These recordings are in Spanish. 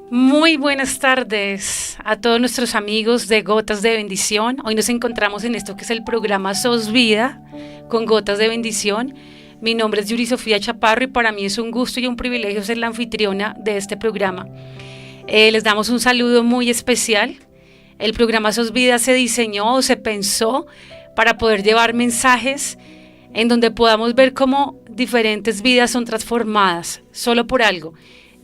Muy buenas tardes a todos nuestros amigos de Gotas de Bendición. Hoy nos encontramos en esto que es el programa Sos Vida con Gotas de Bendición. Mi nombre es Yuri Sofía Chaparro y para mí es un gusto y un privilegio ser la anfitriona de este programa. Les damos un saludo muy especial. El programa Sos Vida se diseñó o se pensó para poder llevar mensajes en donde podamos ver cómo diferentes vidas son transformadas solo por algo.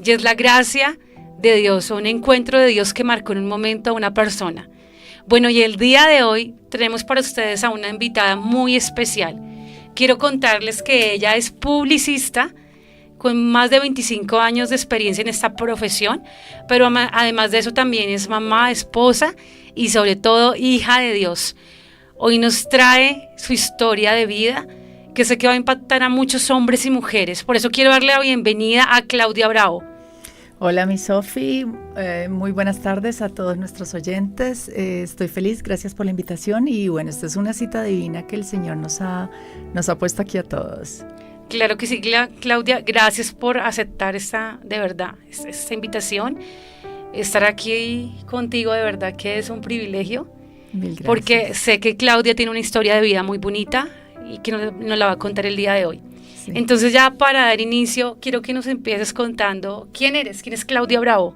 Y es la gracia de Dios, un encuentro de Dios que marcó en un momento a una persona. Bueno, y el día de hoy tenemos para ustedes a una invitada muy especial. Quiero contarles que ella es publicista con más de 25 años de experiencia en esta profesión, pero además de eso también es mamá, esposa y sobre todo hija de Dios. Hoy nos trae su historia de vida que sé que va a impactar a muchos hombres y mujeres. Por eso quiero darle la bienvenida a Claudia Bravo. Hola, mi Sofi, muy buenas tardes a todos nuestros oyentes. Estoy feliz, gracias por la invitación y bueno, esta es una cita divina que el Señor nos ha puesto aquí a todos. Claro que sí, Claudia, gracias por aceptar esta invitación. Estar aquí contigo de verdad que es un privilegio. Mil gracias. Porque sé que Claudia tiene una historia de vida muy bonita y que nos la va a contar el día de hoy. Sí. Entonces ya para dar inicio, quiero que nos empieces contando quién eres, quién es Claudia Bravo.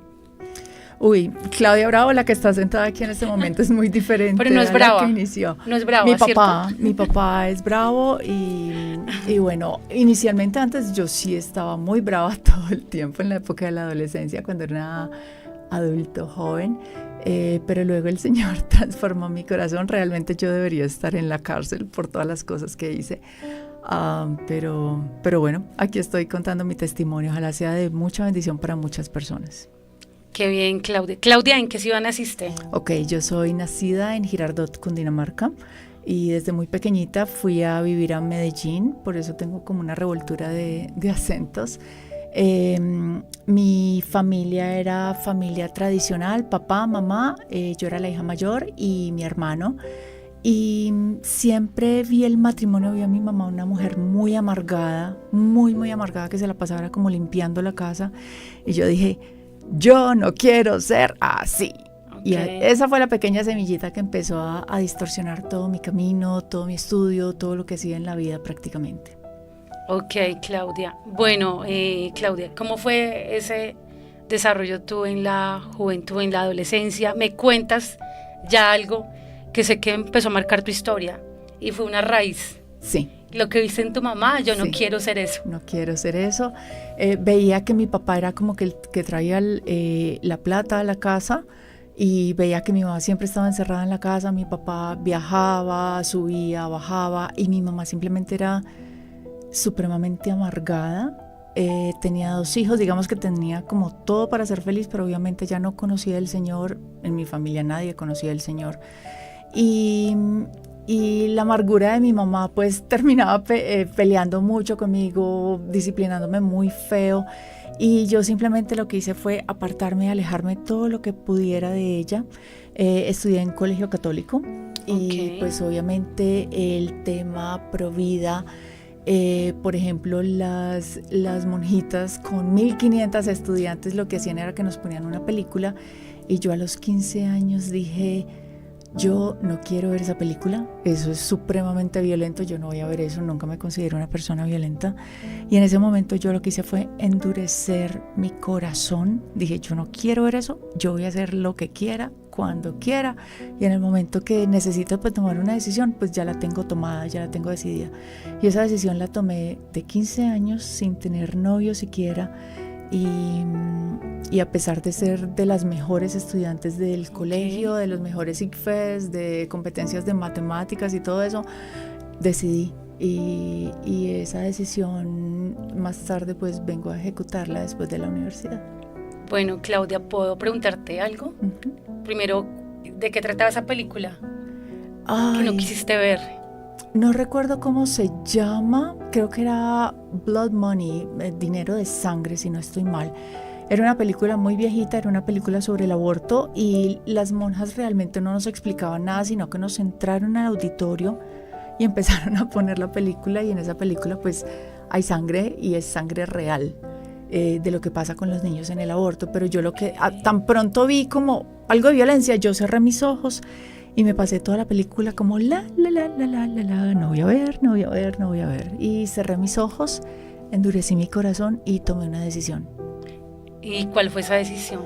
Uy, Claudia Bravo, la que está sentada aquí en este momento, es muy diferente. Pero no es brava. Que inició. No es brava, ¿cierto? Mi papá es bravo y bueno, inicialmente antes yo sí estaba muy brava todo el tiempo en la época de la adolescencia, cuando era adulto, joven. Pero luego el Señor transformó mi corazón. Realmente yo debería estar en la cárcel por todas las cosas que hice. Pero bueno, aquí estoy contando mi testimonio. Ojalá sea de mucha bendición para muchas personas. Qué bien, Claudia. Claudia, ¿en qué ciudad naciste? Ok, yo soy nacida en Girardot, Cundinamarca. Y desde muy pequeñita fui a vivir a Medellín. Por eso tengo como una revoltura de acentos. Mi familia era familia tradicional, papá, mamá, yo era la hija mayor y mi hermano. Y siempre vi el matrimonio, vi a mi mamá una mujer muy amargada, muy amargada, que se la pasaba como limpiando la casa. Y yo dije, yo no quiero ser así. Okay. Y esa fue la pequeña semillita que empezó a distorsionar todo mi camino, todo mi estudio, todo lo que hacía en la vida prácticamente. Ok, Claudia. Bueno, Claudia, ¿cómo fue ese desarrollo tú en la juventud, en la adolescencia? Me cuentas ya algo que sé que empezó a marcar tu historia y fue una raíz. Sí. Lo que viste en tu mamá, yo no quiero ser eso. No quiero ser eso. Veía que mi papá era como que el que traía la plata a la casa y veía que mi mamá siempre estaba encerrada en la casa. Mi papá viajaba, subía, bajaba y mi mamá simplemente era supremamente amargada. Tenía 2 hijos, digamos que tenía como todo para ser feliz, pero obviamente ya no conocía al Señor. En mi familia nadie conocía al Señor. Y la amargura de mi mamá pues terminaba peleando mucho conmigo, disciplinándome muy feo. Y yo simplemente lo que hice fue apartarme, alejarme todo lo que pudiera de ella. Estudié en colegio católico y pues obviamente el tema pro vida. Por ejemplo, las monjitas con 1500 estudiantes lo que hacían era que nos ponían una película y yo a los 15 años dije, yo no quiero ver esa película, eso es supremamente violento, yo no voy a ver eso, nunca me considero una persona violenta. Y en ese momento yo lo que hice fue endurecer mi corazón, dije, yo no quiero ver eso, yo voy a hacer lo que quiera, cuando quiera, y en el momento que necesito pues, tomar una decisión, pues ya la tengo tomada, ya la tengo decidida. Y esa decisión la tomé de 15 años sin tener novio siquiera, y a pesar de ser de las mejores estudiantes del colegio, de los mejores ICFES, de competencias de matemáticas y todo eso, decidí. Y esa decisión más tarde pues vengo a ejecutarla después de la universidad. Bueno, Claudia, ¿puedo preguntarte algo? Uh-huh. Primero, ¿de qué trataba esa película? Que no quisiste ver. No recuerdo cómo se llama, creo que era Blood Money, dinero de sangre, si no estoy mal. Era una película muy viejita, era una película sobre el aborto y las monjas realmente no nos explicaban nada, sino que nos entraron al auditorio y empezaron a poner la película y en esa película pues hay sangre y es sangre real. de lo que pasa con los niños en el aborto, pero yo tan pronto vi como algo de violencia, yo cerré mis ojos y me pasé toda la película como no voy a ver, no voy a ver, no voy a ver, y cerré mis ojos, endurecí mi corazón y tomé una decisión. ¿Y cuál fue esa decisión?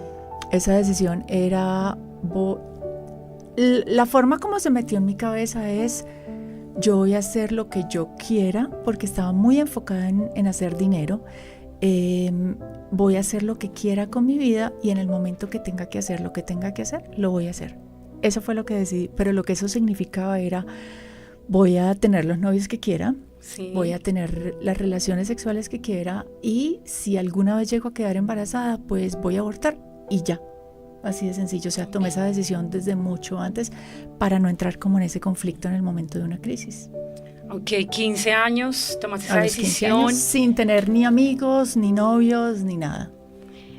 Esa decisión era, la forma como se metió en mi cabeza es, yo voy a hacer lo que yo quiera, porque estaba muy enfocada en hacer dinero. Voy a hacer lo que quiera con mi vida y en el momento que tenga que hacer lo que tenga que hacer, lo voy a hacer. Eso fue lo que decidí, pero lo que eso significaba era, voy a tener los novios que quiera, sí, voy a tener las relaciones sexuales que quiera, y si alguna vez llego a quedar embarazada, pues voy a abortar y ya. Así de sencillo, o sea, tomé esa decisión desde mucho antes para no entrar como en ese conflicto en el momento de una crisis. Ok, 15 años, tomaste esa decisión. Años, sin tener ni amigos, ni novios, ni nada.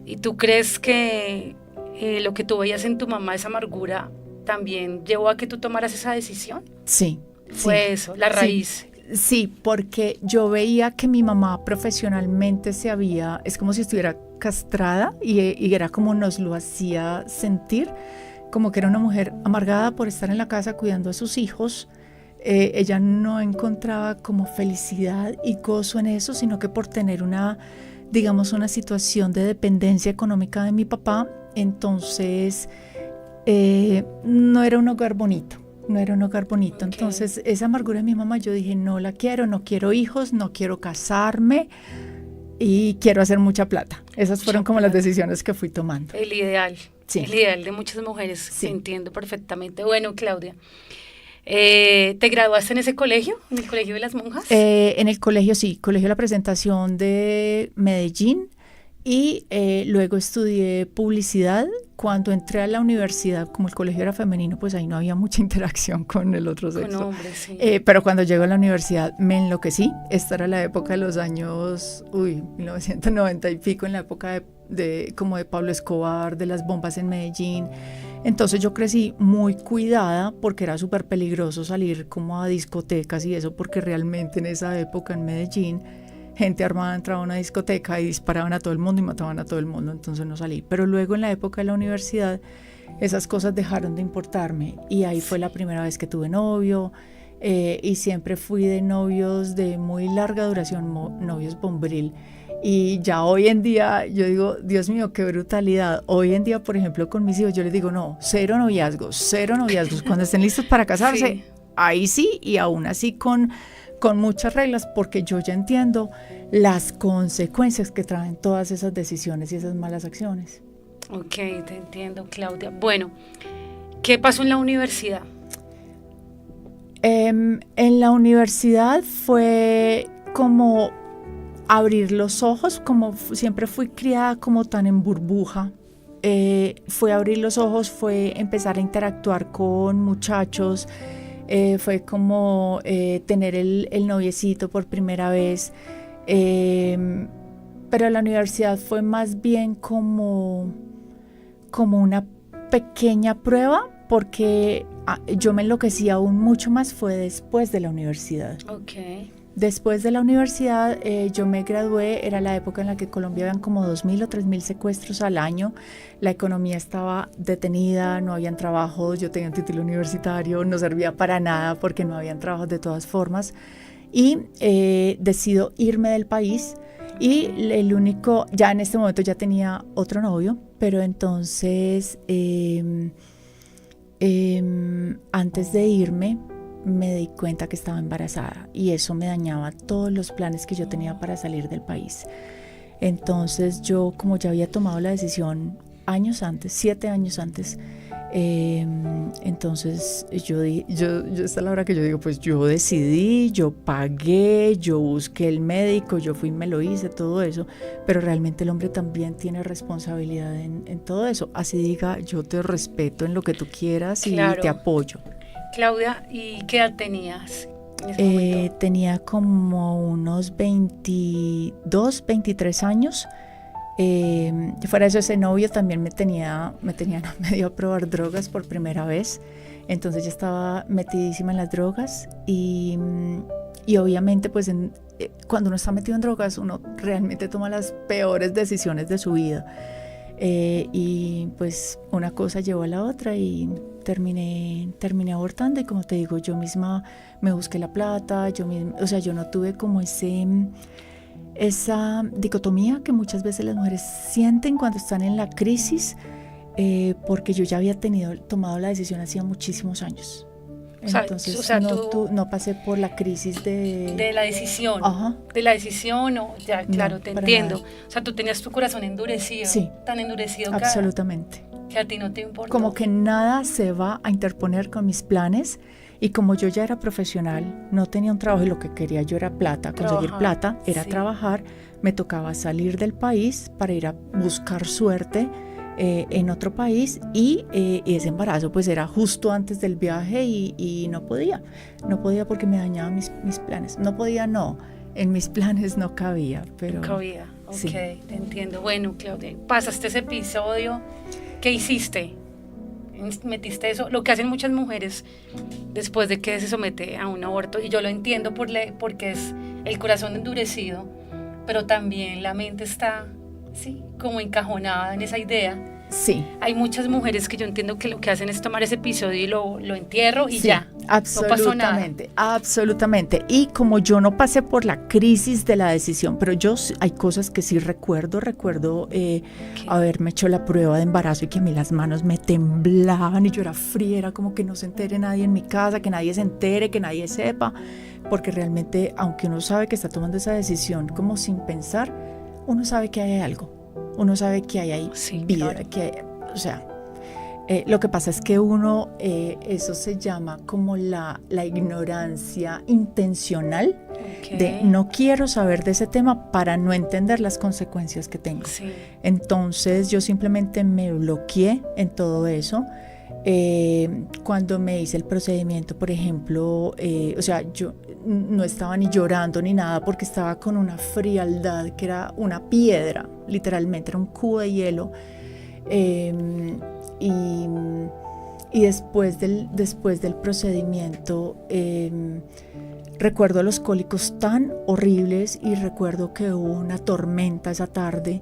¿Y tú crees que lo que tú veías en tu mamá, esa amargura, también llevó a que tú tomaras esa decisión? Sí. Fue sí, eso, la raíz. Sí, porque yo veía que mi mamá profesionalmente es como si estuviera castrada y era como nos lo hacía sentir, como que era una mujer amargada por estar en la casa cuidando a sus hijos. Ella no encontraba como felicidad y gozo en eso, sino que por tener una situación de dependencia económica de mi papá, entonces no era un hogar bonito. Okay. Entonces esa amargura de mi mamá, yo dije, no quiero hijos, no quiero casarme y quiero hacer mucha plata. Esas fueron como las decisiones que fui tomando. El ideal, sí. El ideal de muchas mujeres, sí. Entiendo perfectamente. Bueno, Claudia, ¿te graduaste en ese colegio, en el Colegio de las Monjas? En el colegio, sí, Colegio de la Presentación de Medellín, y luego estudié publicidad. Cuando entré a la universidad, como el colegio era femenino, pues ahí no había mucha interacción con el otro sexo. Con hombres, sí. Pero cuando llego a la universidad me enloquecí. Esta era la época de los años, 1990 y pico, en la época como de Pablo Escobar, de las bombas en Medellín. Entonces yo crecí muy cuidada porque era súper peligroso salir como a discotecas y eso, porque realmente en esa época en Medellín gente armada entraba a una discoteca y disparaban a todo el mundo y mataban a todo el mundo, entonces no salí. Pero luego en la época de la universidad esas cosas dejaron de importarme y ahí fue la primera vez que tuve novio, y siempre fui de novios de muy larga duración, novios bombril. Y ya hoy en día yo digo, Dios mío, qué brutalidad. Hoy en día, por ejemplo, con mis hijos yo les digo, no, cero noviazgos. Cuando estén listos para casarse, sí, ahí sí, y aún así con muchas reglas, porque yo ya entiendo las consecuencias que traen todas esas decisiones y esas malas acciones. Ok, te entiendo, Claudia. Bueno, ¿qué pasó en la universidad? En la universidad fue como abrir los ojos, como siempre fui criada como tan en burbuja. Fue abrir los ojos, fue empezar a interactuar con muchachos. Fue como tener el noviecito por primera vez, pero la universidad fue más bien como una pequeña prueba, porque yo me enloquecí aún mucho más fue después de la universidad. Okay. Después de la universidad yo me gradué, era la época en la que en Colombia habían como 2.000 o 3.000 secuestros al año, la economía estaba detenida, no habían trabajos, yo tenía un título universitario, no servía para nada porque no habían trabajos de todas formas, y decido irme del país, y ya en este momento ya tenía otro novio, pero entonces antes de irme me di cuenta que estaba embarazada y eso me dañaba todos los planes que yo tenía para salir del país. Entonces yo, como ya había tomado la decisión 7 años antes, entonces yo esta es la hora que yo digo, pues yo decidí, yo pagué, yo busqué el médico, yo fui y me lo hice, todo eso, pero realmente el hombre también tiene responsabilidad en todo eso. Así diga, yo te respeto en lo que tú quieras y claro, te apoyo. Claudia, ¿y qué edad tenías en ese momento? Tenía como unos 22, 23 años. Fuera de eso, ese novio también me tenía medio a probar drogas por primera vez. Entonces ya estaba metidísima en las drogas y obviamente pues cuando uno está metido en drogas, uno realmente toma las peores decisiones de su vida. Y pues una cosa llevó a la otra y terminé abortando, y como te digo, yo misma me busqué la plata, yo no tuve como esa dicotomía que muchas veces las mujeres sienten cuando están en la crisis, porque yo ya había tomado la decisión hacía muchísimos años. Entonces no pasé por la crisis de la decisión. Ajá. De la decisión, ya, claro, no, te entiendo. Nada. O sea, tú tenías tu corazón endurecido. Sí, tan endurecido absolutamente. Que a ti no te importa. Como que nada se va a interponer con mis planes, y como yo ya era profesional, no tenía un trabajo y lo que quería yo era plata, conseguir plata, era trabajar, me tocaba salir del país para ir a buscar suerte en otro país, y ese embarazo pues era justo antes del viaje y no podía porque me dañaban mis planes. En mis planes no cabía, pero... No cabía, ok, sí. Te entiendo. Bueno, Claudia, pasaste ese episodio, ¿qué hiciste? Metiste eso, lo que hacen muchas mujeres después de que se somete a un aborto, y yo lo entiendo porque es el corazón endurecido, pero también la mente está, sí, como encajonada en esa idea. Sí. Hay muchas mujeres que yo entiendo que lo que hacen es tomar ese episodio y lo entierro y sí, ya, absolutamente, no pasó nada. Absolutamente. Y como yo no pasé por la crisis de la decisión, pero hay cosas que sí recuerdo haberme hecho la prueba de embarazo y que a mí las manos me temblaban y yo era fría, era como que no se entere nadie en mi casa, que nadie se entere, que nadie sepa, porque realmente, aunque uno sabe que está tomando esa decisión como sin pensar, uno sabe que hay algo. Uno sabe que hay ahí vida, claro. Lo que pasa es que eso se llama como la ignorancia intencional, de no quiero saber de ese tema para no entender las consecuencias que tengo. Sí. Entonces yo simplemente me bloqueé en todo eso. Cuando me hice el procedimiento, por ejemplo, yo no estaba ni llorando ni nada, porque estaba con una frialdad que era una piedra, literalmente era un cubo de hielo, y después del procedimiento recuerdo los cólicos tan horribles, y recuerdo que hubo una tormenta esa tarde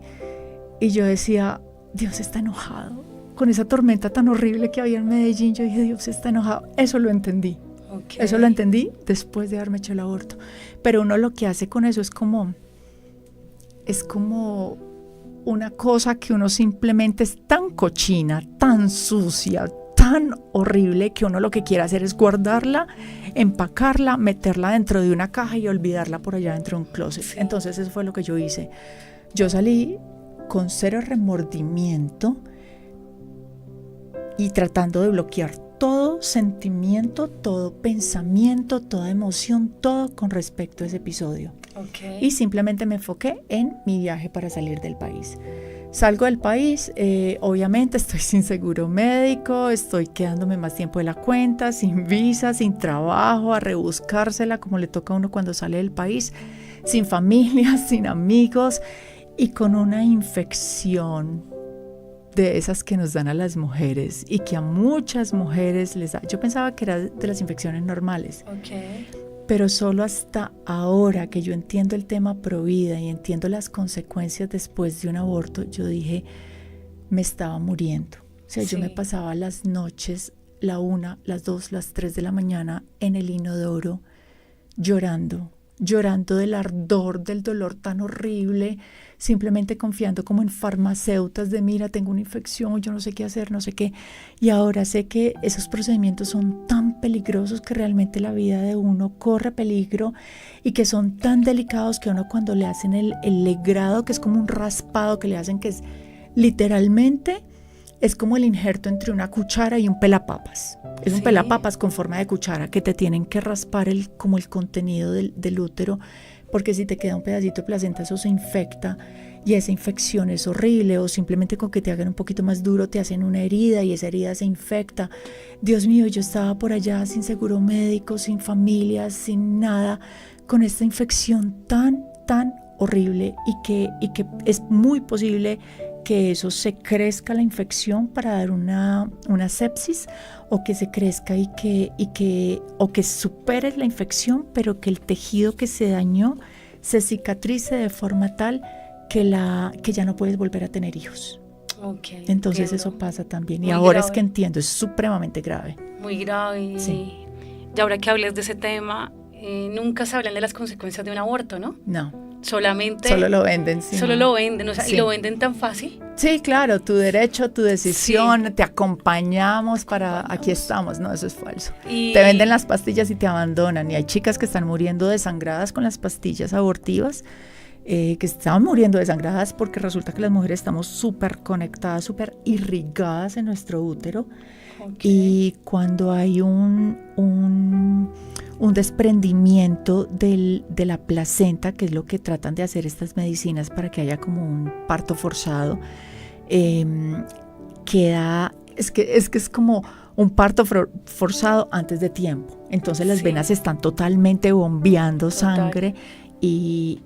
y yo decía, Dios está enojado con esa tormenta tan horrible que había en Medellín. Yo dije, Dios está enojado. Eso lo entendí. Okay. Eso lo entendí después de haberme hecho el aborto. Pero uno lo que hace con eso es como una cosa que uno simplemente es tan cochina, tan sucia, tan horrible, que uno lo que quiere hacer es guardarla, empacarla, meterla dentro de una caja y olvidarla por allá dentro de un closet. Sí. Entonces eso fue lo que yo hice. Yo salí con cero remordimiento y tratando de bloquear todo sentimiento, todo pensamiento, toda emoción, todo con respecto a ese episodio. Okay. Y simplemente me enfoqué en mi viaje para salir del país. Salgo del país, obviamente estoy sin seguro médico, estoy quedándome más tiempo de la cuenta, sin visa, sin trabajo, a rebuscársela como le toca a uno cuando sale del país, sin familia, sin amigos y con una infección de esas que nos dan a las mujeres y que a muchas mujeres les da. Yo pensaba que era de las infecciones normales. Okay. Pero solo hasta ahora que yo entiendo el tema provida y entiendo las consecuencias después de un aborto, yo dije, me estaba muriendo. O sea, sí. Yo me pasaba las noches, la 1, las 2, las 3 de la mañana en el inodoro, llorando del ardor, del dolor tan horrible, simplemente confiando como en farmacéuticas de mira, tengo una infección, yo no sé qué hacer, no sé qué. Y ahora sé que esos procedimientos son tan peligrosos, que realmente la vida de uno corre peligro, y que son tan delicados que uno cuando le hacen el legrado, que es como un raspado que le hacen, que es literalmente, es como el injerto entre una cuchara y un pelapapas. Es un pelapapas con forma de cuchara que te tienen que raspar como el contenido del útero, porque si te queda un pedacito de placenta, eso se infecta y esa infección es horrible, o simplemente con que te hagan un poquito más duro te hacen una herida y esa herida se infecta. Dios mío, yo estaba por allá sin seguro médico, sin familia, sin nada, con esta infección tan horrible, y que es muy posible que eso se crezca la infección para dar una sepsis, o que se crezca o que supere la infección, pero que el tejido que se dañó se cicatrice de forma tal que ya no puedes volver a tener hijos. Okay, Entonces entiendo. eso pasa también. Y Muy ahora grave. es que entiendo, es supremamente grave. Muy grave. Sí. Y ahora que hablas de ese tema, nunca se hablan de las consecuencias de un aborto, ¿no? No, Solamente... solo lo venden. Sí. Solo lo venden, o sea, Sí. y lo venden tan fácil. Sí, claro, tu derecho, tu decisión, te acompañamos aquí estamos. No, eso es falso. Y... Te venden las pastillas y te abandonan. Y hay chicas que están muriendo desangradas con las pastillas abortivas, que están muriendo desangradas porque resulta que las mujeres estamos súper conectadas, súper irrigadas en nuestro útero. Okay. Y cuando hay un desprendimiento de la placenta, que es lo que tratan de hacer estas medicinas para que haya como un parto forzado, es como un parto forzado antes de tiempo. Entonces las venas están totalmente bombeando sangre y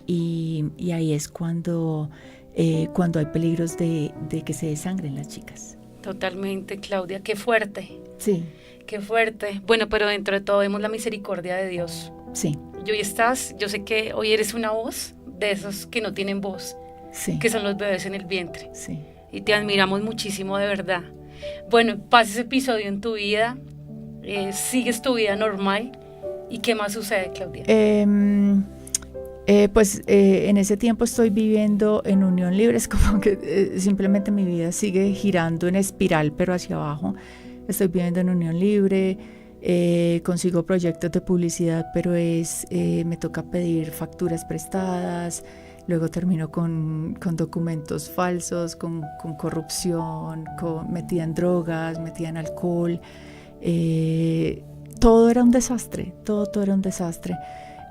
ahí es cuando hay peligros de que se desangren las chicas. Totalmente, Claudia, qué fuerte. Sí. Qué fuerte. Bueno, pero dentro de todo vemos la misericordia de Dios. Sí. Y hoy yo sé que hoy eres una voz de esos que no tienen voz, sí. que son los bebés en el vientre. Sí. Y te admiramos muchísimo, de verdad. Bueno, pasa ese episodio en tu vida, sigues tu vida normal. ¿Y qué más sucede, Claudia? Pues en ese tiempo estoy viviendo en unión libre, es como que simplemente mi vida sigue girando en espiral, pero hacia abajo. Estoy viviendo en unión libre, consigo proyectos de publicidad, pero me toca pedir facturas prestadas, luego termino con documentos falsos, con corrupción, metida en drogas, metida en alcohol. Todo era un desastre, todo era un desastre.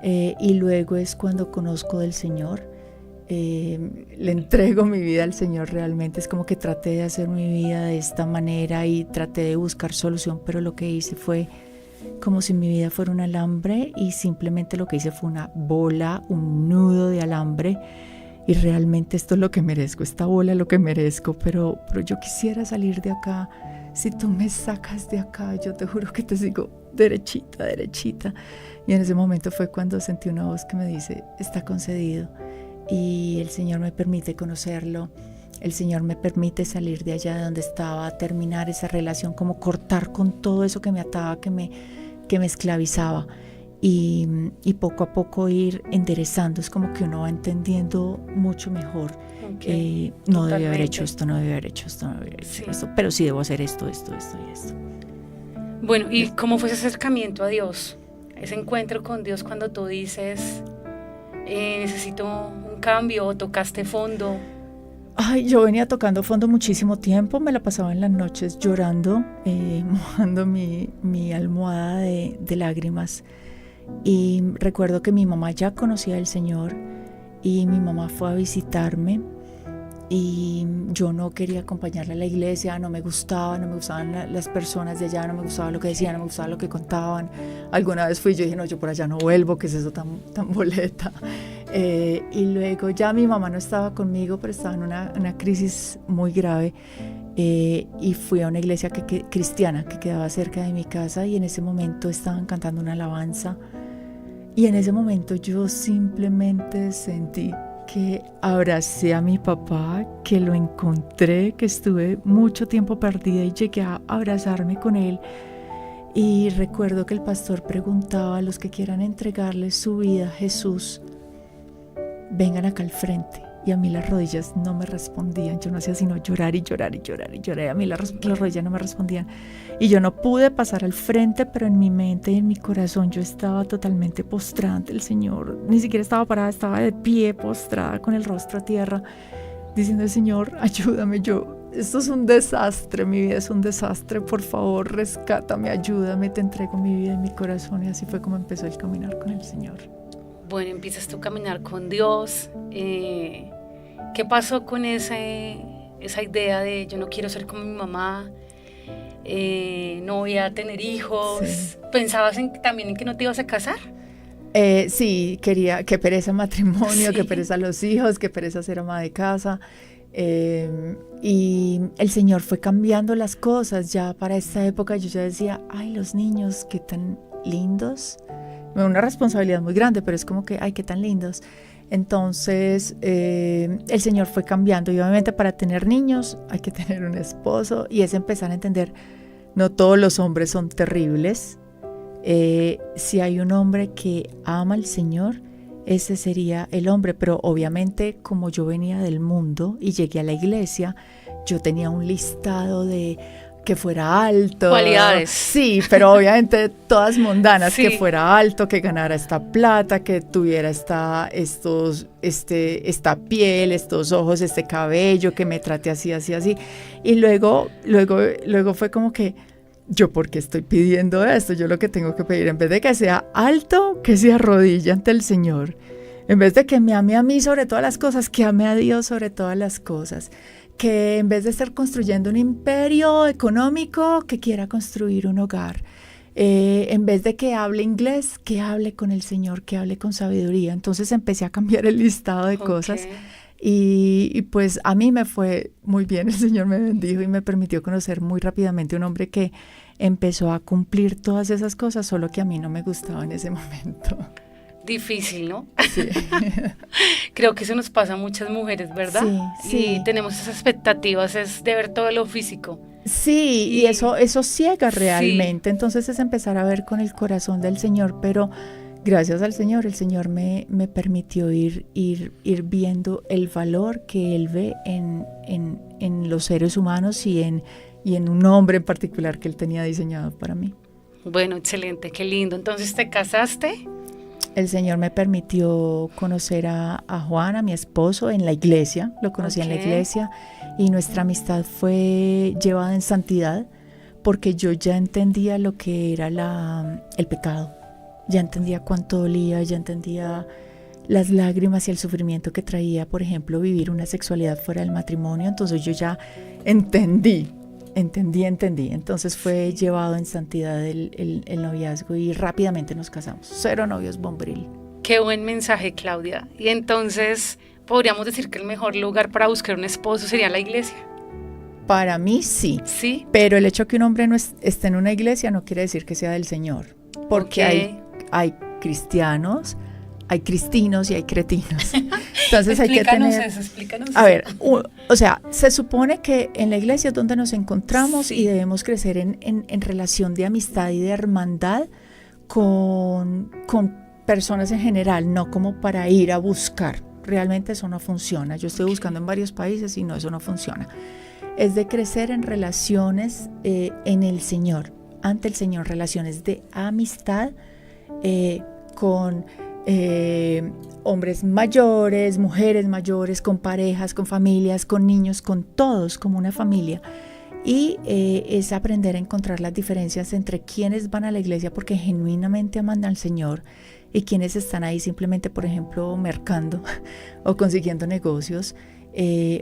Y luego es cuando conozco del Señor, le entrego mi vida al Señor. Realmente es como que traté de hacer mi vida de esta manera y traté de buscar solución, pero lo que hice fue como si mi vida fuera un alambre y simplemente lo que hice fue una bola, un nudo de alambre, y realmente esto es lo que merezco, esta bola es lo que merezco, pero yo quisiera salir de acá. Si tú me sacas de acá, yo te juro que te sigo derechita, derechita. Y en ese momento fue cuando sentí una voz que me dice, está concedido. Y el Señor me permite conocerlo, el Señor me permite salir de allá de donde estaba, terminar esa relación, como cortar con todo eso que me ataba, que me esclavizaba, y poco a poco ir enderezando. Es como que uno va entendiendo mucho mejor. No debí haber hecho esto, no debí haber hecho esto, no debí haber hecho esto, pero sí debo hacer esto y esto. Bueno, ¿y cómo fue ese acercamiento a Dios? Ese encuentro con Dios cuando tú dices, necesito un cambio, o tocaste fondo. Ay, yo venía tocando fondo muchísimo tiempo, me la pasaba en las noches llorando, mojando mi almohada de lágrimas. Y recuerdo que mi mamá ya conocía al Señor y mi mamá fue a visitarme y yo no quería acompañarla a la iglesia, no me gustaban las personas de allá, no me gustaba lo que decían, no me gustaba lo que contaban. Alguna vez fui y yo dije, no, yo por allá no vuelvo, ¿qué es eso tan boleta? Y luego ya mi mamá no estaba conmigo, pero estaba en una crisis muy grave, y fui a una iglesia cristiana que quedaba cerca de mi casa, y en ese momento estaban cantando una alabanza, y en ese momento yo simplemente sentí que abracé a mi papá, que lo encontré, que estuve mucho tiempo perdida y llegué a abrazarme con él. Y recuerdo que el pastor preguntaba a los que quieran entregarle su vida a Jesús, vengan acá al frente. Y a mí las rodillas no me respondían, yo no hacía sino llorar y llorar y llorar y llorar, a mí las rodillas no me respondían. Y yo no pude pasar al frente, pero en mi mente y en mi corazón yo estaba totalmente postrada ante el Señor. Ni siquiera estaba parada, estaba de pie, postrada, con el rostro a tierra, diciendo, Señor, ayúdame, esto es un desastre, mi vida es un desastre, por favor, rescátame, ayúdame, te entrego mi vida y mi corazón. Y así fue como empezó el caminar con el Señor. Bueno, empiezas tú a caminar con Dios. ¿Qué pasó con esa idea de yo no quiero ser como mi mamá, no voy a tener hijos? Sí. ¿Pensabas también en que no te ibas a casar? Sí, quería, qué pereza matrimonio, sí. Qué pereza los hijos, qué pereza ser ama de casa. Y el Señor fue cambiando las cosas. Ya para esta época yo ya decía, ay, los niños, qué tan lindos. Una responsabilidad muy grande, pero es como que, ay, qué tan lindos. Entonces el Señor fue cambiando y obviamente para tener niños hay que tener un esposo y es empezar a entender, no todos los hombres son terribles. Si hay un hombre que ama al Señor, ese sería el hombre, pero obviamente como yo venía del mundo y llegué a la iglesia, yo tenía un listado de que fuera alto. Cualidades. Sí, pero obviamente todas mundanas, Sí. que fuera alto, que ganara esta plata, que tuviera esta piel, estos ojos, este cabello, que me trate así, así, así. Y luego fue como que, ¿yo por qué estoy pidiendo esto? Yo lo que tengo que pedir, en vez de que sea alto, que se arrodille ante el Señor. En vez de que me ame a mí sobre todas las cosas, que ame a Dios sobre todas las cosas. Que en vez de estar construyendo un imperio económico, que quiera construir un hogar. En vez de que hable inglés, que hable con el Señor, que hable con sabiduría. Entonces empecé a cambiar el listado de cosas. Y pues a mí me fue muy bien, el Señor me bendijo y me permitió conocer muy rápidamente un hombre que empezó a cumplir todas esas cosas, solo que a mí no me gustaba en ese momento. Difícil, ¿no? Sí. Creo que eso nos pasa a muchas mujeres, ¿verdad? Sí. Y tenemos esas expectativas, es de ver todo lo físico. Sí, y eso ciega realmente, Sí. Entonces es empezar a ver con el corazón del Señor, pero gracias al Señor, el Señor me permitió ir viendo el valor que Él ve en los seres humanos y en un hombre en particular que Él tenía diseñado para mí. Bueno, excelente, qué lindo. Entonces, ¿te casaste? El Señor me permitió conocer a Juan, a mi esposo, en la iglesia, lo conocí en la iglesia, y nuestra amistad fue llevada en santidad, porque yo ya entendía lo que era el pecado, ya entendía cuánto dolía, ya entendía las lágrimas y el sufrimiento que traía, por ejemplo, vivir una sexualidad fuera del matrimonio. Entonces yo ya entendí. Entonces fue llevado en santidad el noviazgo y rápidamente nos casamos. 0 novios bombril. Qué buen mensaje, Claudia. Y entonces, ¿podríamos decir que el mejor lugar para buscar un esposo sería la iglesia? Para mí sí. Sí. Pero el hecho que un hombre no esté en una iglesia no quiere decir que sea del Señor. Porque hay cristianos, hay cristinos y hay cretinos. Entonces hay que tener... Explícanos A ver, o sea, se supone que en la iglesia es donde nos encontramos y debemos crecer en relación de amistad y de hermandad con personas en general, no como para ir a buscar. Realmente eso no funciona. Yo estoy buscando en varios países y no, eso no funciona. Es de crecer en relaciones en el Señor, ante el Señor, relaciones de amistad con hombres mayores, mujeres mayores, con parejas, con familias, con niños, con todos, como una familia. Y es aprender a encontrar las diferencias entre quienes van a la iglesia porque genuinamente aman al Señor y quienes están ahí simplemente, por ejemplo, mercando o consiguiendo negocios,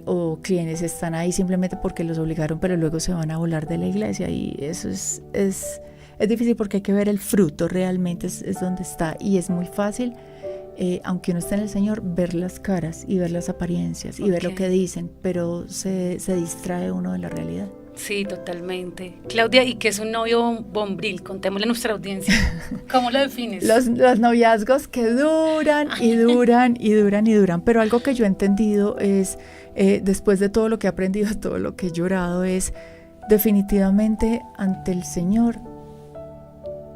o quienes están ahí simplemente porque los obligaron, pero luego se van a volar de la iglesia. Y eso es difícil porque hay que ver el fruto, realmente es donde está, y es muy fácil, aunque uno esté en el Señor, ver las caras y ver las apariencias y ver lo que dicen, pero se distrae uno de la realidad. Sí, totalmente. Claudia, ¿y qué es un novio bombril? Contémosle a nuestra audiencia. ¿Cómo lo defines? Los noviazgos que duran y duran y duran y duran, pero algo que yo he entendido es, después de todo lo que he aprendido, todo lo que he llorado, es definitivamente ante el Señor,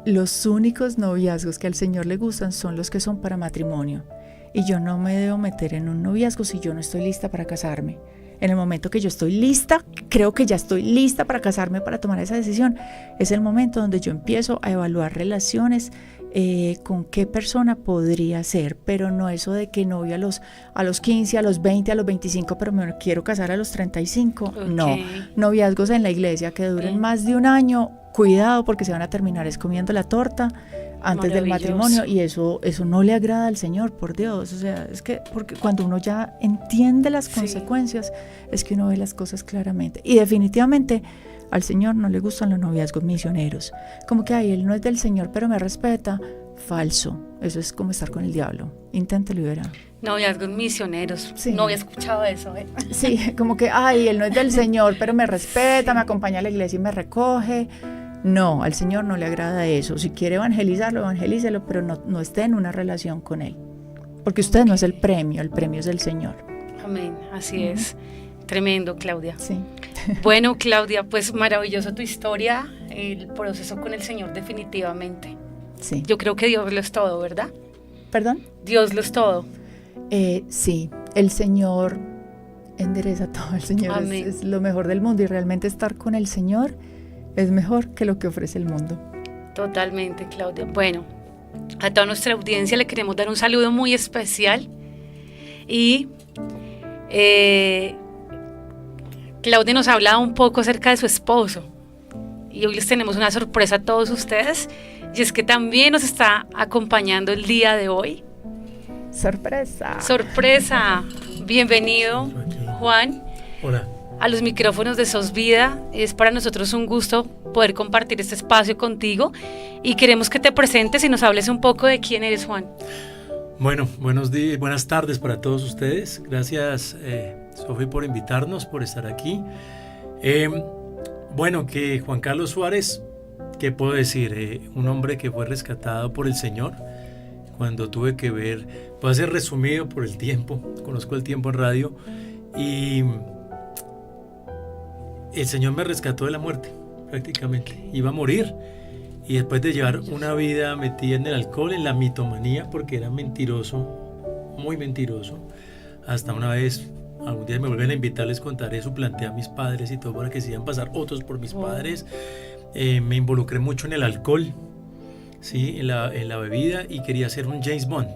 los únicos noviazgos que al Señor le gustan son los que son para matrimonio. Y yo no me debo meter en un noviazgo si yo no estoy lista para casarme. En el momento que yo estoy lista, creo que ya estoy lista para casarme, para tomar esa decisión, es el momento donde yo empiezo a evaluar relaciones, con qué persona podría ser, pero no eso de que novio a los 15, a los 20, a los 25, pero me quiero casar a los 35. No, noviazgos en la iglesia que duren más de un año, cuidado porque se van a terminar comiendo la torta antes del matrimonio, y eso no le agrada al Señor, por Dios. O sea, es que porque cuando uno ya entiende las consecuencias, es que uno ve las cosas claramente. Y definitivamente al Señor no le gustan los noviazgos misioneros, como que él no es del Señor pero me respeta. Falso, eso es como estar con el diablo. Inténtelo y verá. Noviazgos misioneros, sí. No había escuchado eso. Sí, como que él no es del Señor pero me respeta, me acompaña a la iglesia y me recoge. No, al Señor no le agrada eso. Si quiere evangelizarlo, evangelícelo, pero no esté en una relación con Él. porque usted no es el premio es el Señor. Amén, así es. Tremendo, Claudia. Sí. Bueno, Claudia, pues maravillosa tu historia, el proceso con el Señor definitivamente. Sí. Yo creo que Dios lo es todo, ¿verdad? ¿Perdón? Dios lo es todo. Sí, el Señor endereza todo, el Señor es lo mejor del mundo y realmente estar con el Señor es mejor que lo que ofrece el mundo. Totalmente, Claudia. Bueno, a toda nuestra audiencia le queremos dar un saludo muy especial y Claudia nos ha hablado un poco acerca de su esposo y hoy les tenemos una sorpresa a todos ustedes y es que también nos está acompañando el día de hoy. ¡Sorpresa! ¡Sorpresa! Bienvenido, Juan. Hola. A los micrófonos de SOS Vida. Es para nosotros un gusto poder compartir este espacio contigo y queremos que te presentes y nos hables un poco de quién eres, Juan. Bueno, buenas tardes para todos ustedes. Gracias, Sofi, por invitarnos, por estar aquí. Que Juan Carlos Suárez, ¿qué puedo decir? Un hombre que fue rescatado por el Señor. Cuando tuve que ver, puedo ser resumido por el tiempo, conozco el tiempo en radio, y el Señor me rescató de la muerte, prácticamente. Iba a morir, y después de llevar una vida metida en el alcohol, en la mitomanía, porque era mentiroso, muy mentiroso, hasta una vez, algún día me vuelven a invitar, les contaré, suplanté a mis padres y todo para que se iban a pasar otros por mis padres. Me involucré mucho en el alcohol, ¿sí? en la bebida, y quería ser un James Bond.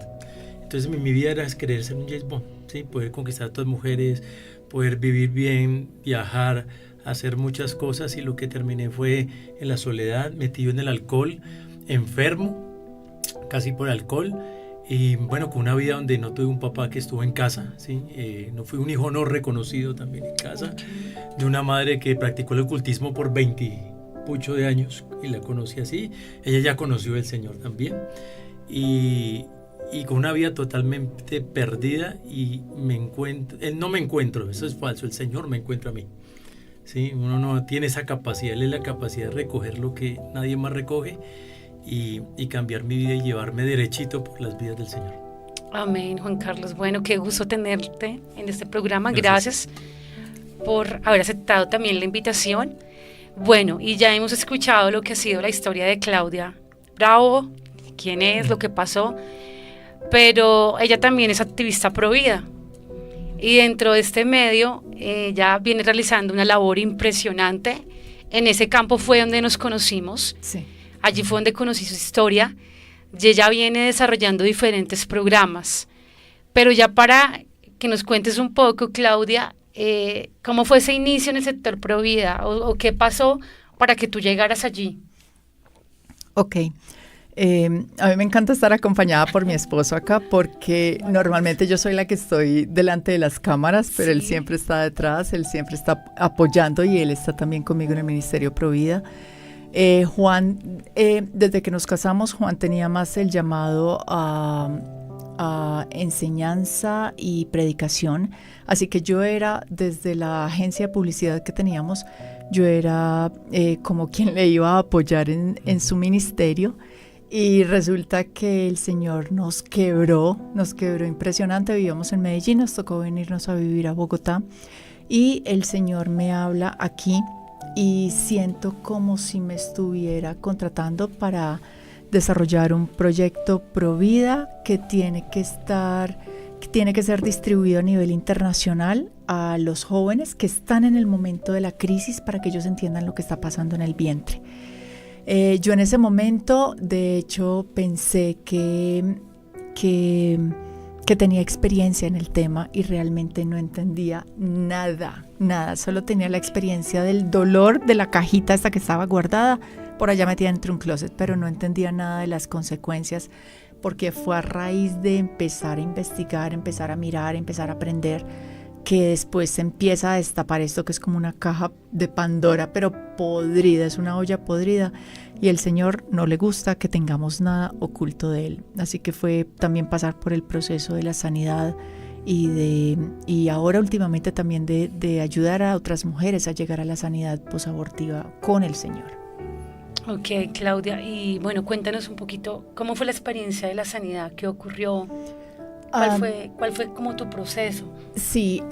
Entonces mi vida era querer ser un James Bond, ¿sí? Poder conquistar a todas las mujeres, poder vivir bien, viajar, hacer muchas cosas, y lo que terminé fue en la soledad, metido en el alcohol, enfermo, casi por alcohol, y bueno, con una vida donde no tuve un papá que estuvo en casa, ¿sí? No fui un hijo no reconocido también en casa, de una madre que practicó el ocultismo por 20 pucho de años y la conocí así. Ella ya conoció al Señor también y con una vida totalmente perdida, y no me encuentro, eso es falso, el Señor me encuentra a mí. ¿Sí? Uno no tiene esa capacidad, Él es la capacidad de recoger lo que nadie más recoge y cambiar mi vida y llevarme derechito por las vidas del Señor. Amén, Juan Carlos. Bueno, qué gusto tenerte en este programa. Gracias por haber aceptado también la invitación. Bueno, y ya hemos escuchado lo que ha sido la historia de Claudia Bravo, quién es, lo que pasó, pero ella también es activista pro vida. Y dentro de este medio, ella viene realizando una labor impresionante. En ese campo fue donde nos conocimos. Sí. Allí fue donde conocí su historia. Y ella viene desarrollando diferentes programas. Pero ya para que nos cuentes un poco, Claudia, ¿cómo fue ese inicio en el sector pro vida? ¿O qué pasó para que tú llegaras allí? Ok. A mí me encanta estar acompañada por mi esposo acá, porque normalmente yo soy la que estoy delante de las cámaras, pero sí, él siempre está detrás, él siempre está apoyando, y él está también conmigo en el Ministerio Provida. Juan, desde que nos casamos, Juan tenía más el llamado a enseñanza y predicación, así que yo era, desde la agencia de publicidad que teníamos, yo era como quien le iba a apoyar en su ministerio. Y resulta que el Señor nos quebró impresionante. Vivíamos en Medellín, nos tocó venirnos a vivir a Bogotá, y el Señor me habla aquí y siento como si me estuviera contratando para desarrollar un proyecto pro vida que tiene que ser distribuido a nivel internacional a los jóvenes que están en el momento de la crisis, para que ellos entiendan lo que está pasando en el vientre. Yo en ese momento, de hecho, pensé que tenía experiencia en el tema, y realmente no entendía nada, solo tenía la experiencia del dolor de la cajita esta que estaba guardada por allá metida entre un closet, pero no entendía nada de las consecuencias, porque fue a raíz de empezar a investigar, empezar a mirar, empezar a aprender, que después se empieza a destapar esto que es como una caja de Pandora, pero podrida, es una olla podrida, y el Señor no le gusta que tengamos nada oculto de Él. Así que fue también pasar por el proceso de la sanidad y ahora últimamente también de ayudar a otras mujeres a llegar a la sanidad posabortiva con el Señor. Ok, Claudia, y bueno, cuéntanos un poquito, ¿cómo fue la experiencia de la sanidad? ¿Qué ocurrió? ¿Cuál fue como tu proceso? Sí,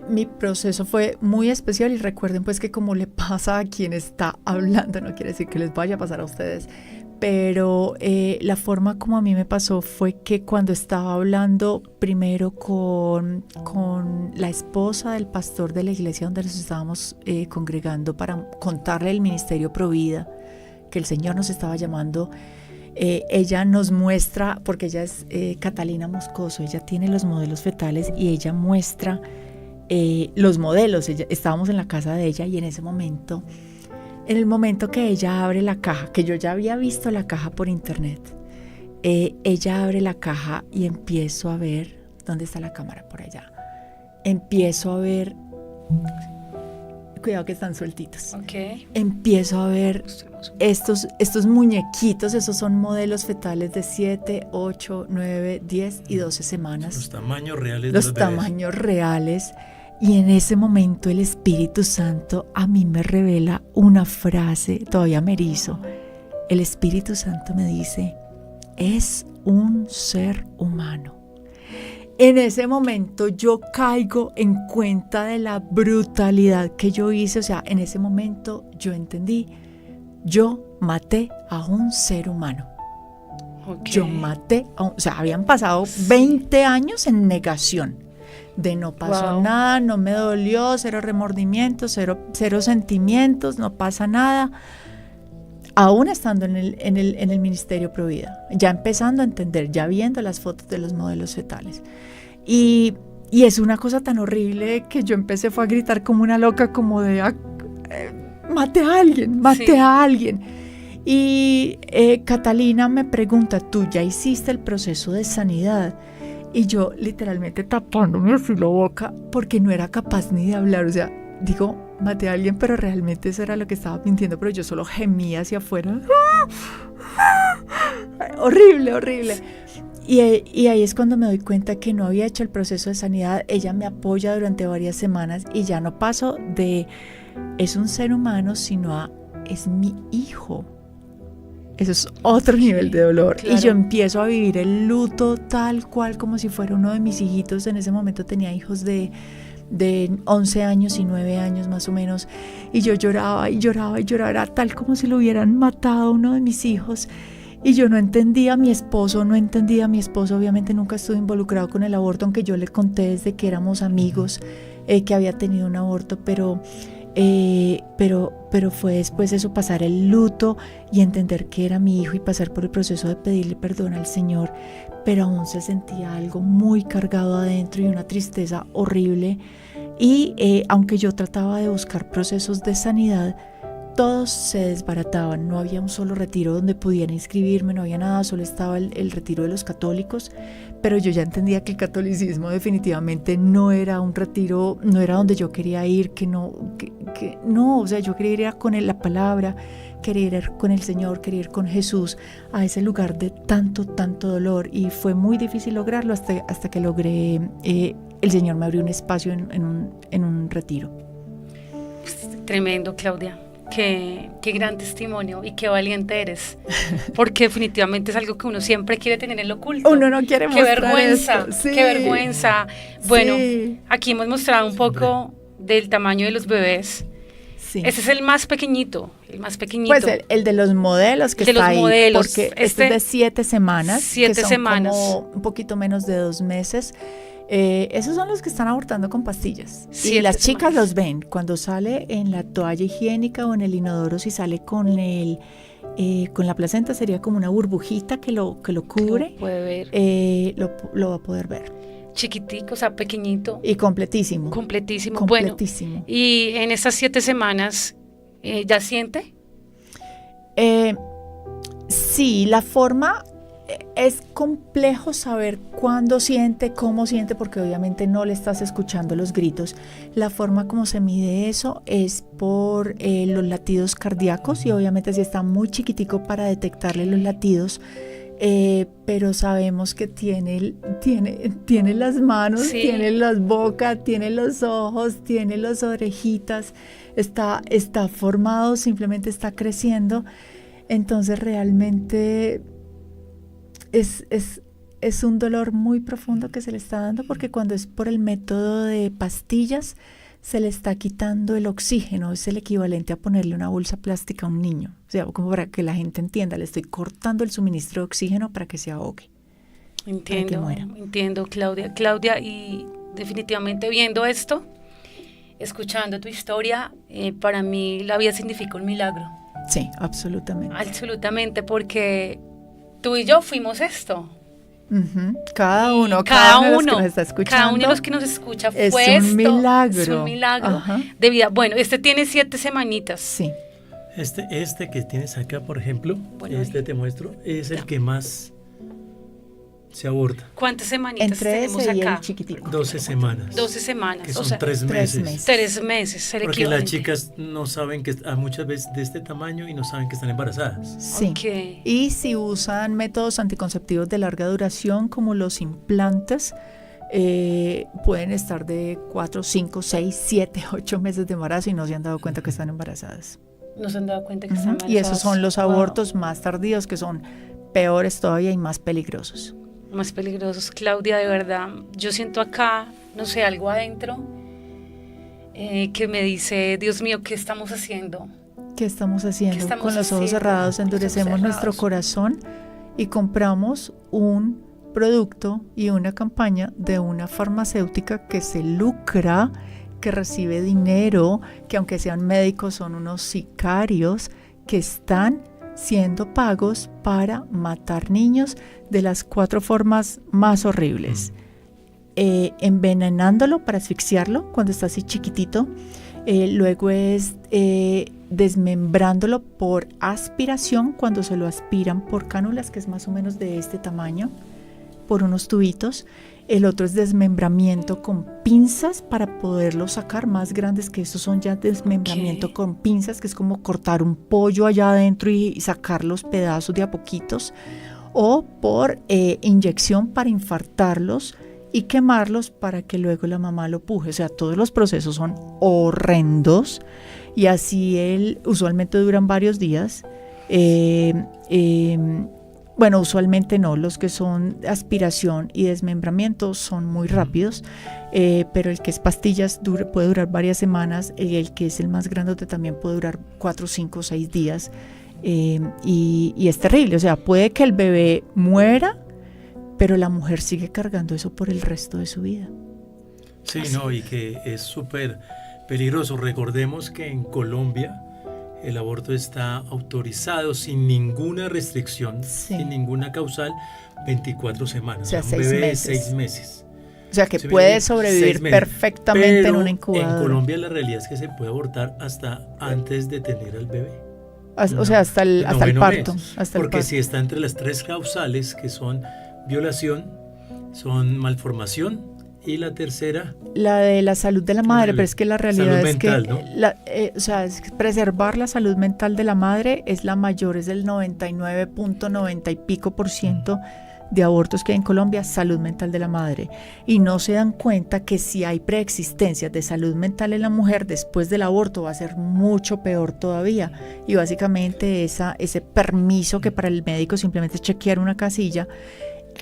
mi proceso fue muy especial y recuerden pues que como le pasa a quien está hablando, no quiere decir que les vaya a pasar a ustedes, pero la forma como a mí me pasó fue que cuando estaba hablando primero con la esposa del pastor de la iglesia donde nos estábamos congregando para contarle el ministerio Provida, que el Señor nos estaba llamando, ella nos muestra, porque ella es Catalina Moscoso, ella tiene los modelos fetales y ella muestra los modelos. Estábamos en la casa de ella y en ese momento, en el momento que ella abre la caja, que yo ya había visto la caja por internet, ella abre la caja y empiezo a ver, ¿dónde está la cámara? Por allá. Empiezo a ver, cuidado que están sueltitos. Okay. Empiezo a ver estos muñequitos, esos son modelos fetales de 7, 8, 9, 10 y 12 semanas. Los tamaños reales. Los tamaños reales. Y en ese momento el Espíritu Santo a mí me revela una frase, todavía me erizo. El Espíritu Santo me dice, es un ser humano. En ese momento yo caigo en cuenta de la brutalidad que yo hice, o sea, en ese momento yo entendí, yo maté a un ser humano. Okay. Yo maté o sea, habían pasado 20 años en negación, de no pasó nada, no me dolió, cero remordimientos, cero sentimientos, no pasa nada. Aún estando en el Ministerio Provida, ya empezando a entender, ya viendo las fotos de los modelos fetales. Y es una cosa tan horrible que yo fue a gritar como una loca, como de, mate a alguien. Y Catalina me pregunta, ¿tú ya hiciste el proceso de sanidad? Y yo literalmente tapándome así la boca, porque no era capaz ni de hablar, o sea, digo, maté a alguien, pero realmente eso era lo que estaba mintiendo, pero yo solo gemía hacia afuera. Horrible. Y ahí es cuando me doy cuenta que no había hecho el proceso de sanidad. Ella me apoya durante varias semanas y ya no paso de es un ser humano, sino a es mi hijo. Eso es otro nivel de dolor. Claro. Y yo empiezo a vivir el luto tal cual como si fuera uno de mis hijitos. En ese momento tenía hijos de 11 años y 9 años más o menos, y yo lloraba, era tal como si lo hubieran matado a uno de mis hijos, y yo no entendía a mi esposo, obviamente nunca estuve involucrado con el aborto, aunque yo le conté desde que éramos amigos que había tenido un aborto, pero fue después eso, pasar el luto y entender que era mi hijo y pasar por el proceso de pedirle perdón al Señor, pero aún se sentía algo muy cargado adentro y una tristeza horrible. Y aunque yo trataba de buscar procesos de sanidad, todos se desbarataban. No había un solo retiro donde pudiera inscribirme, no había nada, solo estaba el retiro de los católicos, pero yo ya entendía que el catolicismo definitivamente no era un retiro, no era donde yo quería ir, que no, o sea, yo quería ir con la palabra, quería ir con el Señor, quería ir con Jesús a ese lugar de tanto dolor, y fue muy difícil lograrlo hasta que logré, el Señor me abrió un espacio en un retiro. Tremendo, Claudia. Qué gran testimonio y qué valiente eres, porque definitivamente es algo que uno siempre quiere tener en lo oculto. Uno no quiere mostrar vergüenza, esto. Sí. Qué vergüenza. Bueno, sí. Aquí hemos mostrado un poco del tamaño de los bebés. Sí. Ese es el más pequeñito. Pues el de los modelos que está ahí, modelos, porque este es de 7 semanas. 7 semanas. Como un poquito menos de 2 meses. Esos son los que están abortando con pastillas. Y las chicas los ven cuando sale en la toalla higiénica o en el inodoro. Si sale con la placenta, sería como una burbujita que lo cubre. Lo puede ver. Lo va a poder ver. Chiquitico, o sea, pequeñito. Y completísimo. Bueno, y en estas 7 semanas, ¿ya siente? Sí, la forma... Es complejo saber cuándo siente, cómo siente, porque obviamente no le estás escuchando los gritos. La forma como se mide eso es por los latidos cardíacos, y obviamente si está muy chiquitico para detectarle los latidos, pero sabemos que tiene las manos, sí. Tiene las bocas, tiene los ojos, tiene las orejitas, está formado, simplemente está creciendo. Entonces realmente... Es es un dolor muy profundo que se le está dando, porque cuando es por el método de pastillas, se le está quitando el oxígeno, es el equivalente a ponerle una bolsa plástica a un niño. O sea, como para que la gente entienda, le estoy cortando el suministro de oxígeno para que se ahogue. Entiendo, Claudia. Claudia, y definitivamente viendo esto, escuchando tu historia, para mí la vida significa un milagro. Sí, absolutamente. Absolutamente, porque tú y yo fuimos esto. Uh-huh. Cada uno de los que nos está escuchando. Cada uno de los que nos escucha es fue esto. Un milagro. Es un milagro Ajá. de vida. Bueno, este tiene 7 semanitas. Sí. Este que tienes acá, por ejemplo, bueno, te muestro, es el que más se aborta. ¿Cuántas semanitas entre tenemos ese y acá? el chiquitico. 12 semanas. 12 semanas. Que son o sea, 3 meses. 3 meses. Porque las chicas no saben que muchas veces de este tamaño y no saben que están embarazadas. Sí. Okay. Y si usan métodos anticonceptivos de larga duración como los implantes, pueden estar de 4, 5, 6, 7, 8 meses de embarazo y no se han dado cuenta que están embarazadas. No se han dado cuenta que están embarazadas. Y esos son los abortos más tardíos, que son peores todavía y más peligrosos. Más peligrosos. Claudia, de verdad, yo siento acá, no sé, algo adentro que me dice, Dios mío, ¿qué estamos haciendo? ¿Qué estamos haciendo? Con los ojos cerrados endurecemos nuestro corazón y compramos un producto y una campaña de una farmacéutica que se lucra, que recibe dinero, que aunque sean médicos son unos sicarios que están siendo pagos para matar niños de las 4 formas más horribles. Envenenándolo para asfixiarlo cuando está así chiquitito, luego es desmembrándolo por aspiración cuando se lo aspiran por cánulas, que es más o menos de este tamaño, por unos tubitos. El otro es desmembramiento con pinzas para poderlo sacar, más grandes que estos son ya desmembramiento con pinzas, que es como cortar un pollo allá adentro y sacar los pedazos de a poquitos, o por inyección para infartarlos y quemarlos para que luego la mamá lo puje. O sea, todos los procesos son horrendos y así usualmente duran varios días. Bueno, usualmente no, los que son aspiración y desmembramiento son muy rápidos, pero el que es pastillas puede durar varias semanas, el que es el más grandote también puede durar 4, 5, 6 días, y es terrible. O sea, puede que el bebé muera, pero la mujer sigue cargando eso por el resto de su vida. Sí, no, y que es súper peligroso. Recordemos que en Colombia el aborto está autorizado sin ninguna restricción, sin ninguna causal, 24 semanas. O sea, un bebé de 6 meses. meses. O sea, que puede sobrevivir perfectamente en una incubadora. En Colombia la realidad es que se puede abortar hasta antes de tener al bebé. O sea, hasta el parto. Porque si está entre las 3 causales, que son violación, son malformación, y la tercera, la de la salud de la madre, pero es que la realidad es mental, que ¿no? es que preservar la salud mental de la madre es la mayor, es del 99.90 y pico % de abortos que hay en Colombia, salud mental de la madre, y no se dan cuenta que si hay preexistencias de salud mental en la mujer, después del aborto va a ser mucho peor todavía, y básicamente ese permiso que para el médico simplemente es chequear una casilla,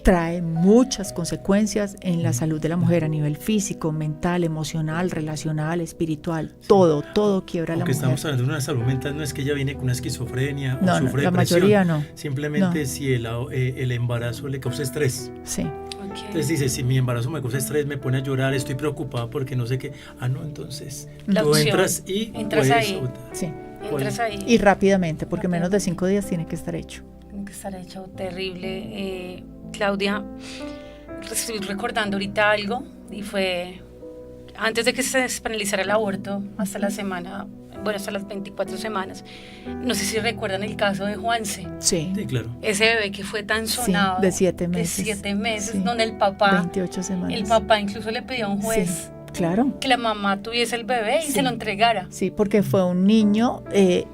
trae muchas consecuencias en la salud de la mujer a nivel físico, mental, emocional, relacional, espiritual, todo quiebra a la mujer. Porque estamos hablando de una salud mental, no es que ella viene con una esquizofrenia o sufre la depresión. mayoría no. Simplemente si el embarazo le causa estrés. Sí. Okay. Entonces dice, si mi embarazo me causa estrés, me pone a llorar, estoy preocupada porque no sé qué. No, entonces tú entras y entras ahí. Sí. Entras ahí. Y rápidamente, porque menos de 5 días tiene que estar hecho. Tiene que estar hecho, terrible. Claudia, estoy recordando ahorita algo, y fue antes de que se despenalizara el aborto, hasta la semana, bueno, hasta las 24 semanas. No sé si recuerdan el caso de Juanse. Sí, claro. Ese bebé que fue tan sonado. Sí, de 7 meses. De 7 meses, sí. Donde el papá. 28 semanas. El papá incluso le pidió a un juez. Sí. Claro. Que la mamá tuviese el bebé y se lo entregara. Sí, porque fue un niño,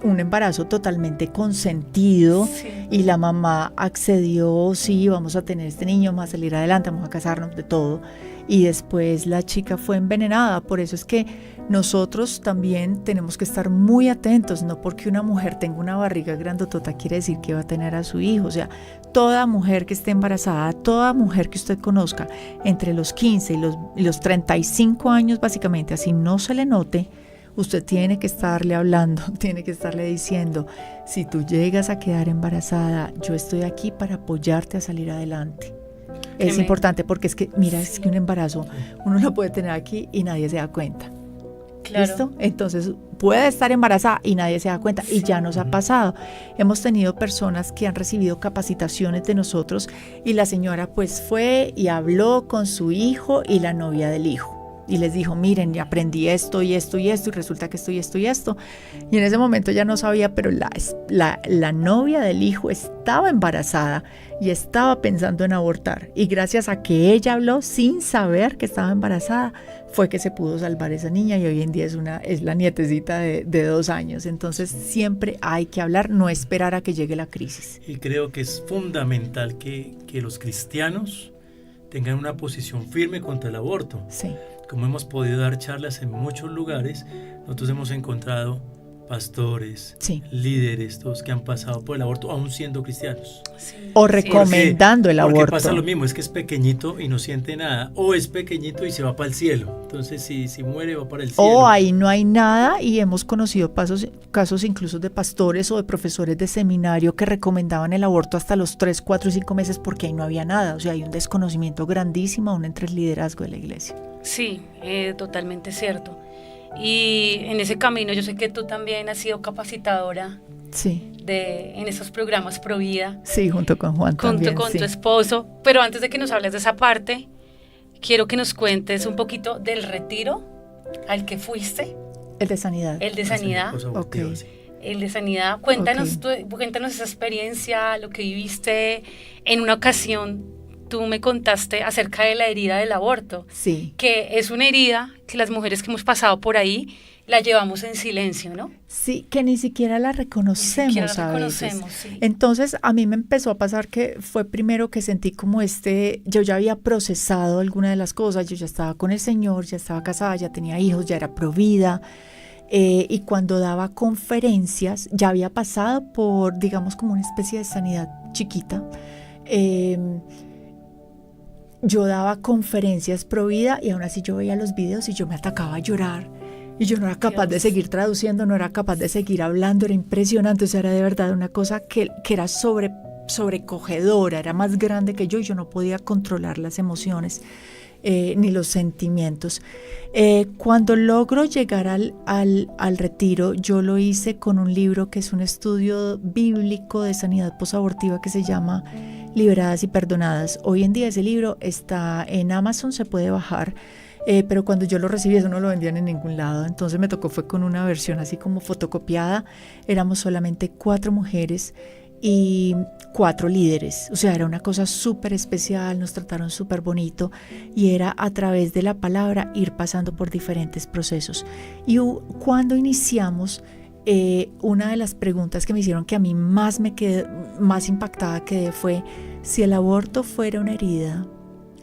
un embarazo totalmente consentido, y la mamá accedió, sí, vamos a tener este niño, vamos a salir adelante, vamos a casarnos, de todo. y después la chica fue envenenada. Por eso es que nosotros también tenemos que estar muy atentos, no porque una mujer tenga una barriga grandotota quiere decir que va a tener a su hijo. O sea, toda mujer que esté embarazada, toda mujer que usted conozca entre los 15 y los 35 años básicamente, así no se le note, usted tiene que estarle hablando, tiene que estarle diciendo, si tú llegas a quedar embarazada, yo estoy aquí para apoyarte a salir adelante. Es importante porque es que, mira, es que un embarazo uno lo puede tener aquí y nadie se da cuenta. Claro. ¿Listo? Entonces puede estar embarazada y nadie se da cuenta, y ya nos ha pasado. Hemos tenido personas que han recibido capacitaciones de nosotros y la señora pues fue y habló con su hijo y la novia del hijo. Y les dijo, miren, ya aprendí esto y esto y esto, y resulta que esto y esto y esto. Y en ese momento ya no sabía, pero la novia del hijo estaba embarazada y estaba pensando en abortar. Y gracias a que ella habló sin saber que estaba embarazada, fue que se pudo salvar esa niña, y hoy en día es la nietecita de 2 años. Entonces siempre hay que hablar, no esperar a que llegue la crisis. Y creo que es fundamental que los cristianos tengan una posición firme contra el aborto. Sí. Como hemos podido dar charlas en muchos lugares, nosotros hemos encontrado pastores, líderes, todos que han pasado por el aborto, aún siendo cristianos. Sí. O recomendando el aborto. Porque pasa lo mismo, es que es pequeñito y no siente nada, o es pequeñito y se va para el cielo. Entonces, si muere, va para el cielo. O ahí no hay nada, y hemos conocido casos incluso de pastores o de profesores de seminario que recomendaban el aborto hasta los 3, 4 y 5 meses porque ahí no había nada. O sea, hay un desconocimiento grandísimo aún entre el liderazgo de la iglesia. Sí, totalmente cierto. Y en ese camino yo sé que tú también has sido capacitadora en esos programas Pro Vida. Sí, junto con Juan también. Junto con tu esposo. Pero antes de que nos hables de esa parte, quiero que nos cuentes un poquito del retiro al que fuiste. El de sanidad. El de sanidad. Okay. El de sanidad. Cuéntanos esa experiencia, lo que viviste. En una ocasión tú me contaste acerca de la herida del aborto. Sí. Que es una herida que las mujeres que hemos pasado por ahí la llevamos en silencio, ¿no? Sí, que ni siquiera la reconocemos a veces. Sí. Entonces a mí me empezó a pasar que fue primero que sentí como yo ya había procesado alguna de las cosas, yo ya estaba con el Señor, ya estaba casada, ya tenía hijos, ya era pro vida. Y cuando daba conferencias, ya había pasado por, digamos, como una especie de sanidad chiquita. Yo daba conferencias pro vida y aún así yo veía los videos y yo me atacaba a llorar. Y yo no era capaz de seguir traduciendo, no era capaz de seguir hablando, era impresionante. O sea, era de verdad una cosa que era sobrecogedora, era más grande que yo, y yo no podía controlar las emociones ni los sentimientos. Cuando logro llegar al retiro, yo lo hice con un libro que es un estudio bíblico de sanidad posabortiva que se llama Liberadas y Perdonadas. Hoy en día ese libro está en Amazon, se puede bajar, pero cuando yo lo recibí eso no lo vendían en ningún lado, entonces me tocó, fue con una versión así como fotocopiada. Éramos solamente 4 mujeres y 4 líderes, o sea, era una cosa súper especial, nos trataron súper bonito, y era a través de la palabra ir pasando por diferentes procesos. Y cuando iniciamos, una de las preguntas que me hicieron, que a mí más impactada quedé, fue: si el aborto fuera una herida,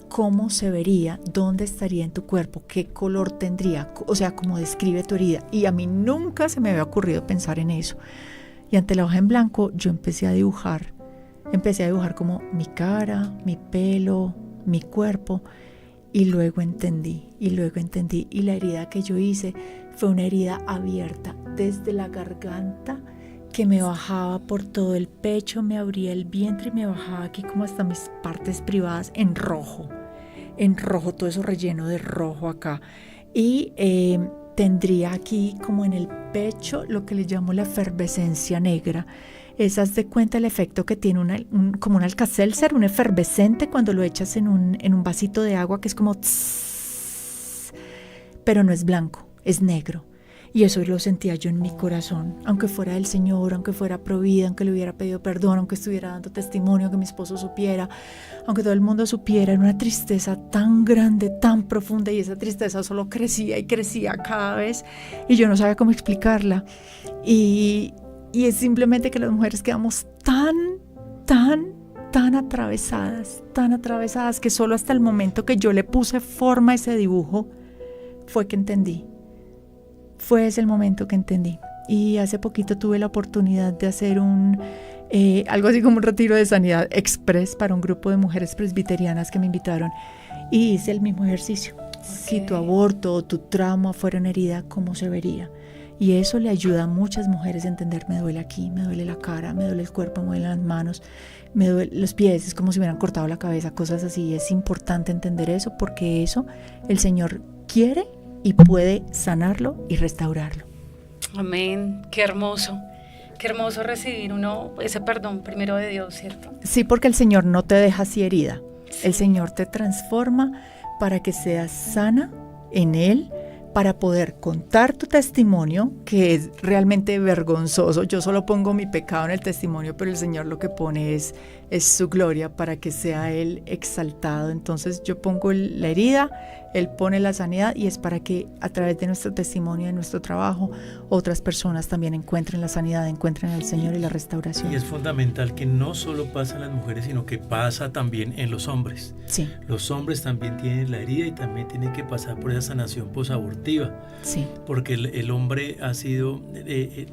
¿cómo se vería? ¿Dónde estaría en tu cuerpo? ¿Qué color tendría? O sea, ¿cómo describe tu herida? Y a mí nunca se me había ocurrido pensar en eso. Y ante la hoja en blanco yo empecé a dibujar como mi cara, mi pelo, mi cuerpo, y luego entendí, y la herida que yo hice fue una herida abierta desde la garganta que me bajaba por todo el pecho, me abría el vientre y me bajaba aquí como hasta mis partes privadas en rojo, todo eso relleno de rojo acá, y tendría aquí como en el pecho lo que le llamo la efervescencia negra. Haz de cuenta el efecto que tiene como un Alka-Seltzer, un efervescente cuando lo echas en un vasito de agua, que es como tss, pero no es blanco, es negro. Y eso lo sentía yo en mi corazón, aunque fuera del Señor, aunque fuera pro vida, aunque le hubiera pedido perdón, aunque estuviera dando testimonio, aunque mi esposo supiera, aunque todo el mundo supiera. Era una tristeza tan grande, tan profunda, y esa tristeza solo crecía y crecía cada vez, y yo no sabía cómo explicarla. Y es simplemente que las mujeres quedamos tan tan atravesadas, que solo hasta el momento que yo le puse forma a ese dibujo fue que entendí. Fue ese el momento que entendí. Y hace poquito tuve la oportunidad de hacer algo así como un retiro de sanidad express para un grupo de mujeres presbiterianas que me invitaron, y hice el mismo ejercicio. Si tu aborto o tu trauma fuera una herida, ¿cómo se vería? Y eso le ayuda a muchas mujeres a entender: me duele aquí, me duele la cara, me duele el cuerpo, me duelen las manos, me duelen los pies, es como si me hubieran cortado la cabeza, cosas así. Es importante entender eso, porque eso el Señor quiere y puede sanarlo y restaurarlo. Amén, qué hermoso recibir ese perdón primero de Dios, ¿cierto? Sí, porque el Señor no te deja así herida, el Señor te transforma para que seas sana en Él, para poder contar tu testimonio, que es realmente vergonzoso. Yo solo pongo mi pecado en el testimonio, pero el Señor lo que pone es su gloria, para que sea Él exaltado. Entonces yo pongo la herida, Él pone la sanidad, y es para que a través de nuestro testimonio, de nuestro trabajo, otras personas también encuentren la sanidad, encuentren al Señor y la restauración. Y es fundamental que no solo pasa en las mujeres, sino que pasa también en los hombres. Sí. Los hombres también tienen la herida y también tienen que pasar por esa sanación posabortiva. Sí. Porque el hombre ha sido,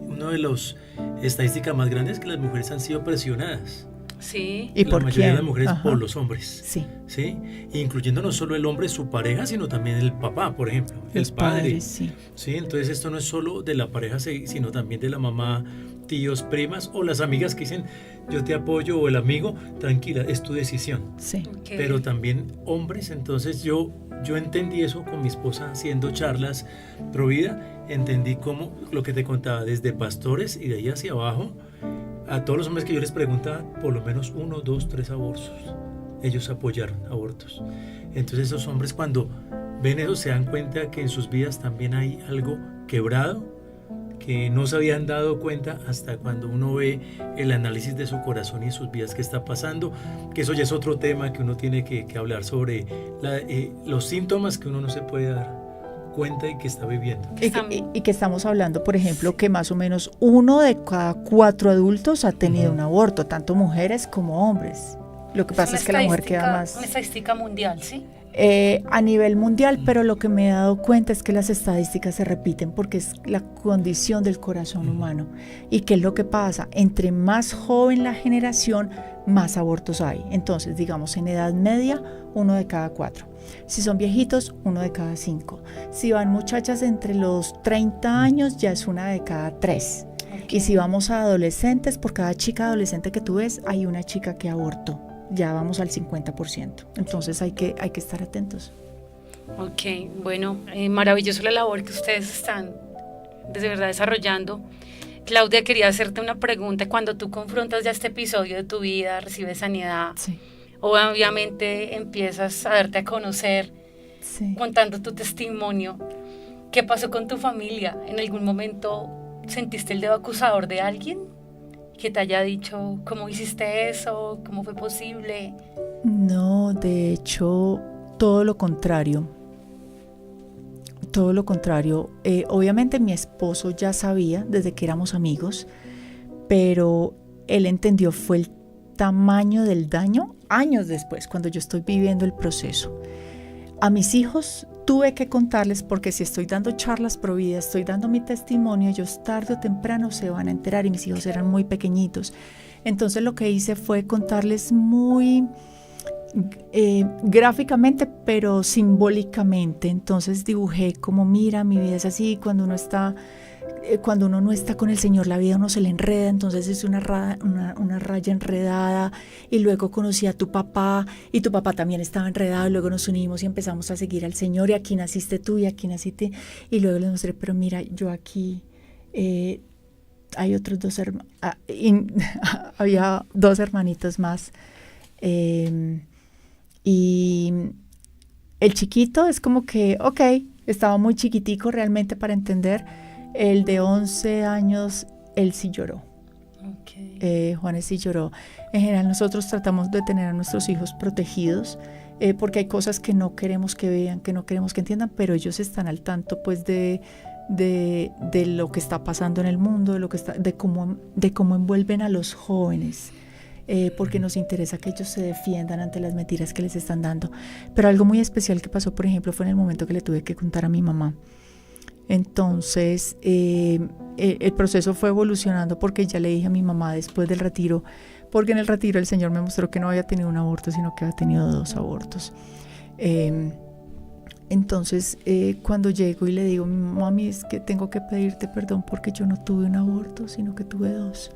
una de las estadísticas más grandes, que las mujeres han sido presionadas. Sí. ¿Y por la mayoría quién? de las mujeres Ajá. por los hombres. Sí. ¿Sí? Incluyendo no solo el hombre, su pareja, sino también el papá, por ejemplo, Los el padre. padres, sí. ¿Sí? Entonces esto no es solo de la pareja, sino también de la mamá, tíos, primas, o las amigas que dicen: yo te apoyo, o el amigo: tranquila, es tu decisión. Sí. Okay. Pero también hombres. Entonces yo entendí eso con mi esposa haciendo charlas pro vida. Entendí cómo, lo que te contaba, desde pastores y de ahí hacia abajo, a todos los hombres que yo les preguntaba, por lo menos 1, 2, 3 abortos. Ellos apoyaron abortos. Entonces esos hombres, cuando ven eso, se dan cuenta que en sus vidas también hay algo quebrado, que no se habían dado cuenta hasta cuando uno ve el análisis de su corazón y de sus vidas que está pasando, que eso ya es otro tema que uno tiene que hablar sobre los síntomas que uno no se puede dar cuenta y que está viviendo. Y que estamos hablando, por ejemplo, que más o menos 1 de cada 4 adultos ha tenido un aborto, tanto mujeres como hombres. Lo que pasa es que la mujer queda más... Una estadística mundial, ¿sí? A nivel mundial, pero lo que me he dado cuenta es que las estadísticas se repiten, porque es la condición del corazón humano. ¿Y qué es lo que pasa? Entre más joven la generación, más abortos hay. Entonces, digamos, en edad media, 1 de cada 4. Si son viejitos, 1 de cada 5. Si van muchachas entre los 30 años, ya es 1 de cada 3. Okay. Y si vamos a adolescentes, por cada chica adolescente que tú ves, hay una chica que abortó. Ya vamos al 50%. Entonces hay que estar atentos. Ok, bueno, maravilloso la labor que ustedes están de verdad desarrollando. Claudia, quería hacerte una pregunta. Cuando tú confrontas ya este episodio de tu vida, recibes sanidad, sí. Obviamente empiezas a darte a conocer, sí. contando tu testimonio. ¿Qué pasó con tu familia? ¿En algún momento sentiste el dedo acusador de alguien que te haya dicho cómo hiciste eso, cómo fue posible? No, de hecho, todo lo contrario. Todo lo contrario. Obviamente mi esposo ya sabía desde que éramos amigos, pero él entendió fue el tamaño del daño años después, cuando yo estoy viviendo el proceso. A mis hijos tuve que contarles, porque si estoy dando charlas pro vida, estoy dando mi testimonio, ellos tarde o temprano se van a enterar, y mis hijos eran muy pequeñitos. Entonces lo que hice fue contarles muy gráficamente, pero simbólicamente. Entonces dibujé como: mira, mi vida es así, cuando uno no está con el Señor, la vida uno se le enreda, entonces es una raya enredada, y luego conocí a tu papá, y tu papá también estaba enredado, y luego nos unimos y empezamos a seguir al Señor, y aquí naciste tú, y aquí naciste, y luego les mostré: pero mira, yo aquí, hay otros 2 hermanos, había 2 hermanitos más, y el chiquito es como que, ok, estaba muy chiquitico realmente para entender. El de 11 años, él sí lloró. Okay. Juanes sí lloró. En general nosotros tratamos de tener a nuestros hijos protegidos, porque hay cosas que no queremos que vean, que no queremos que entiendan, pero ellos están al tanto pues de lo que está pasando en el mundo, de cómo envuelven a los jóvenes. porque nos interesa que ellos se defiendan ante las mentiras que les están dando. Pero algo muy especial que pasó, por ejemplo, fue en el momento que le tuve que contar a mi mamá. Entonces, el proceso fue evolucionando porque ya le dije a mi mamá después del retiro, porque en el retiro el Señor me mostró que no había tenido un aborto, sino que había tenido 2 abortos. Entonces, cuando llego y le digo, mami, es que tengo que pedirte perdón porque yo no tuve un aborto, sino que tuve 2.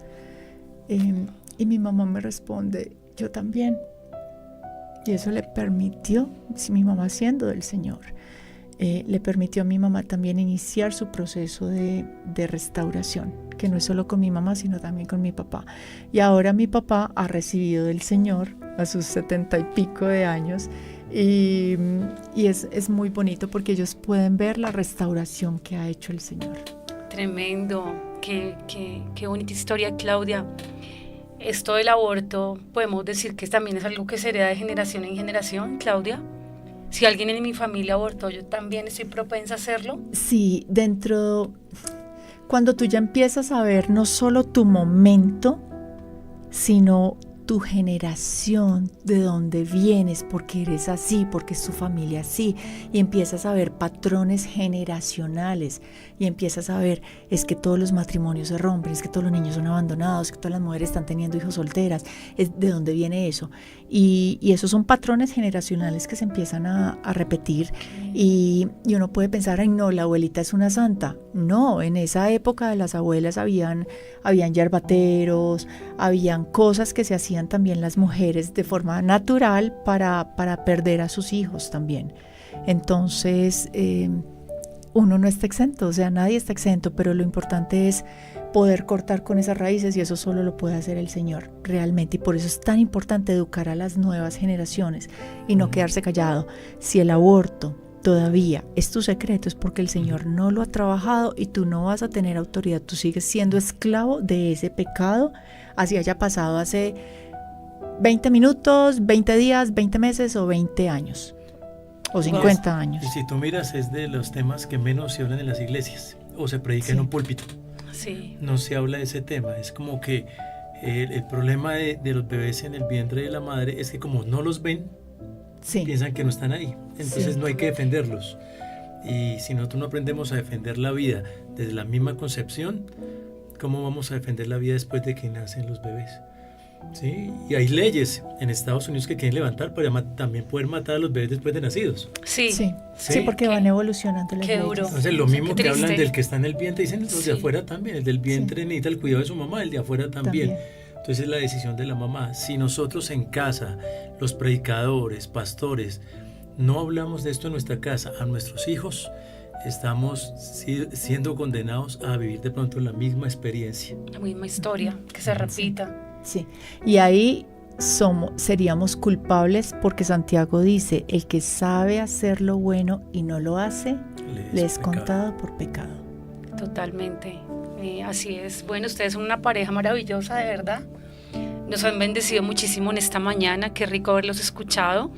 Y mi mamá me responde, yo también. Y eso le permitió, mi mamá siendo del Señor, le permitió a mi mamá también iniciar su proceso de restauración, que no es solo con mi mamá, sino también con mi papá. Y ahora mi papá ha recibido del Señor a sus 70 y pico de años, y es muy bonito porque ellos pueden ver la restauración que ha hecho el Señor. Tremendo, qué bonita historia, Claudia. Esto del aborto, podemos decir que también es algo que se hereda de generación en generación, Claudia. Si alguien en mi familia abortó, yo también estoy propensa a hacerlo. Sí, cuando tú ya empiezas a ver no solo tu momento, sino tu generación, de dónde vienes, porque eres así, porque es tu familia así, y empiezas a ver patrones generacionales, y empiezas a ver, es que todos los matrimonios se rompen, es que todos los niños son abandonados, es que todas las mujeres están teniendo hijos solteras, ¿de dónde viene eso? Y esos son patrones generacionales que se empiezan a repetir, y uno puede pensar, ay no, la abuelita es una santa. No, en esa época de las abuelas habían yerbateros, habían cosas que se hacían también las mujeres de forma natural para perder a sus hijos también. Entonces, uno no está exento, o sea, nadie está exento, pero lo importante es poder cortar con esas raíces, y eso solo lo puede hacer el Señor realmente, y por eso es tan importante educar a las nuevas generaciones y no quedarse callado. Si el aborto todavía es tu secreto, es porque el Señor no lo ha trabajado y tú no vas a tener autoridad, tú sigues siendo esclavo de ese pecado, así haya pasado hace 20 minutos, 20 días, 20 meses o 20 años o 50 años. Y si tú miras, es de los temas que menos se hablan en las iglesias o se predica en un púlpito. Sí. No se habla de ese tema, es como que el problema de los bebés en el vientre de la madre es que como no los ven, piensan que no están ahí, entonces no hay que defenderlos. Y si nosotros no aprendemos a defender la vida desde la misma concepción, ¿cómo vamos a defender la vida después de que nacen los bebés? ¿Sí? Y hay leyes en Estados Unidos que quieren levantar para también poder matar a los bebés después de nacidos. Sí, porque van evolucionando las leyes. Duro. Entonces lo mismo que hablan del que está en el vientre, dicen los de afuera también, el del vientre necesita el cuidado de su mamá, el de afuera también. Entonces es la decisión de la mamá. Si nosotros en casa, los predicadores, pastores, no hablamos de esto en nuestra casa a nuestros hijos, estamos siendo condenados a vivir de pronto la misma experiencia. La misma historia, que se repita. Sí, y ahí seríamos culpables porque Santiago dice, el que sabe hacer lo bueno y no lo hace, le es contado por pecado. Totalmente, así es. Bueno, ustedes son una pareja maravillosa, de verdad. Nos han bendecido muchísimo en esta mañana, qué rico haberlos escuchado.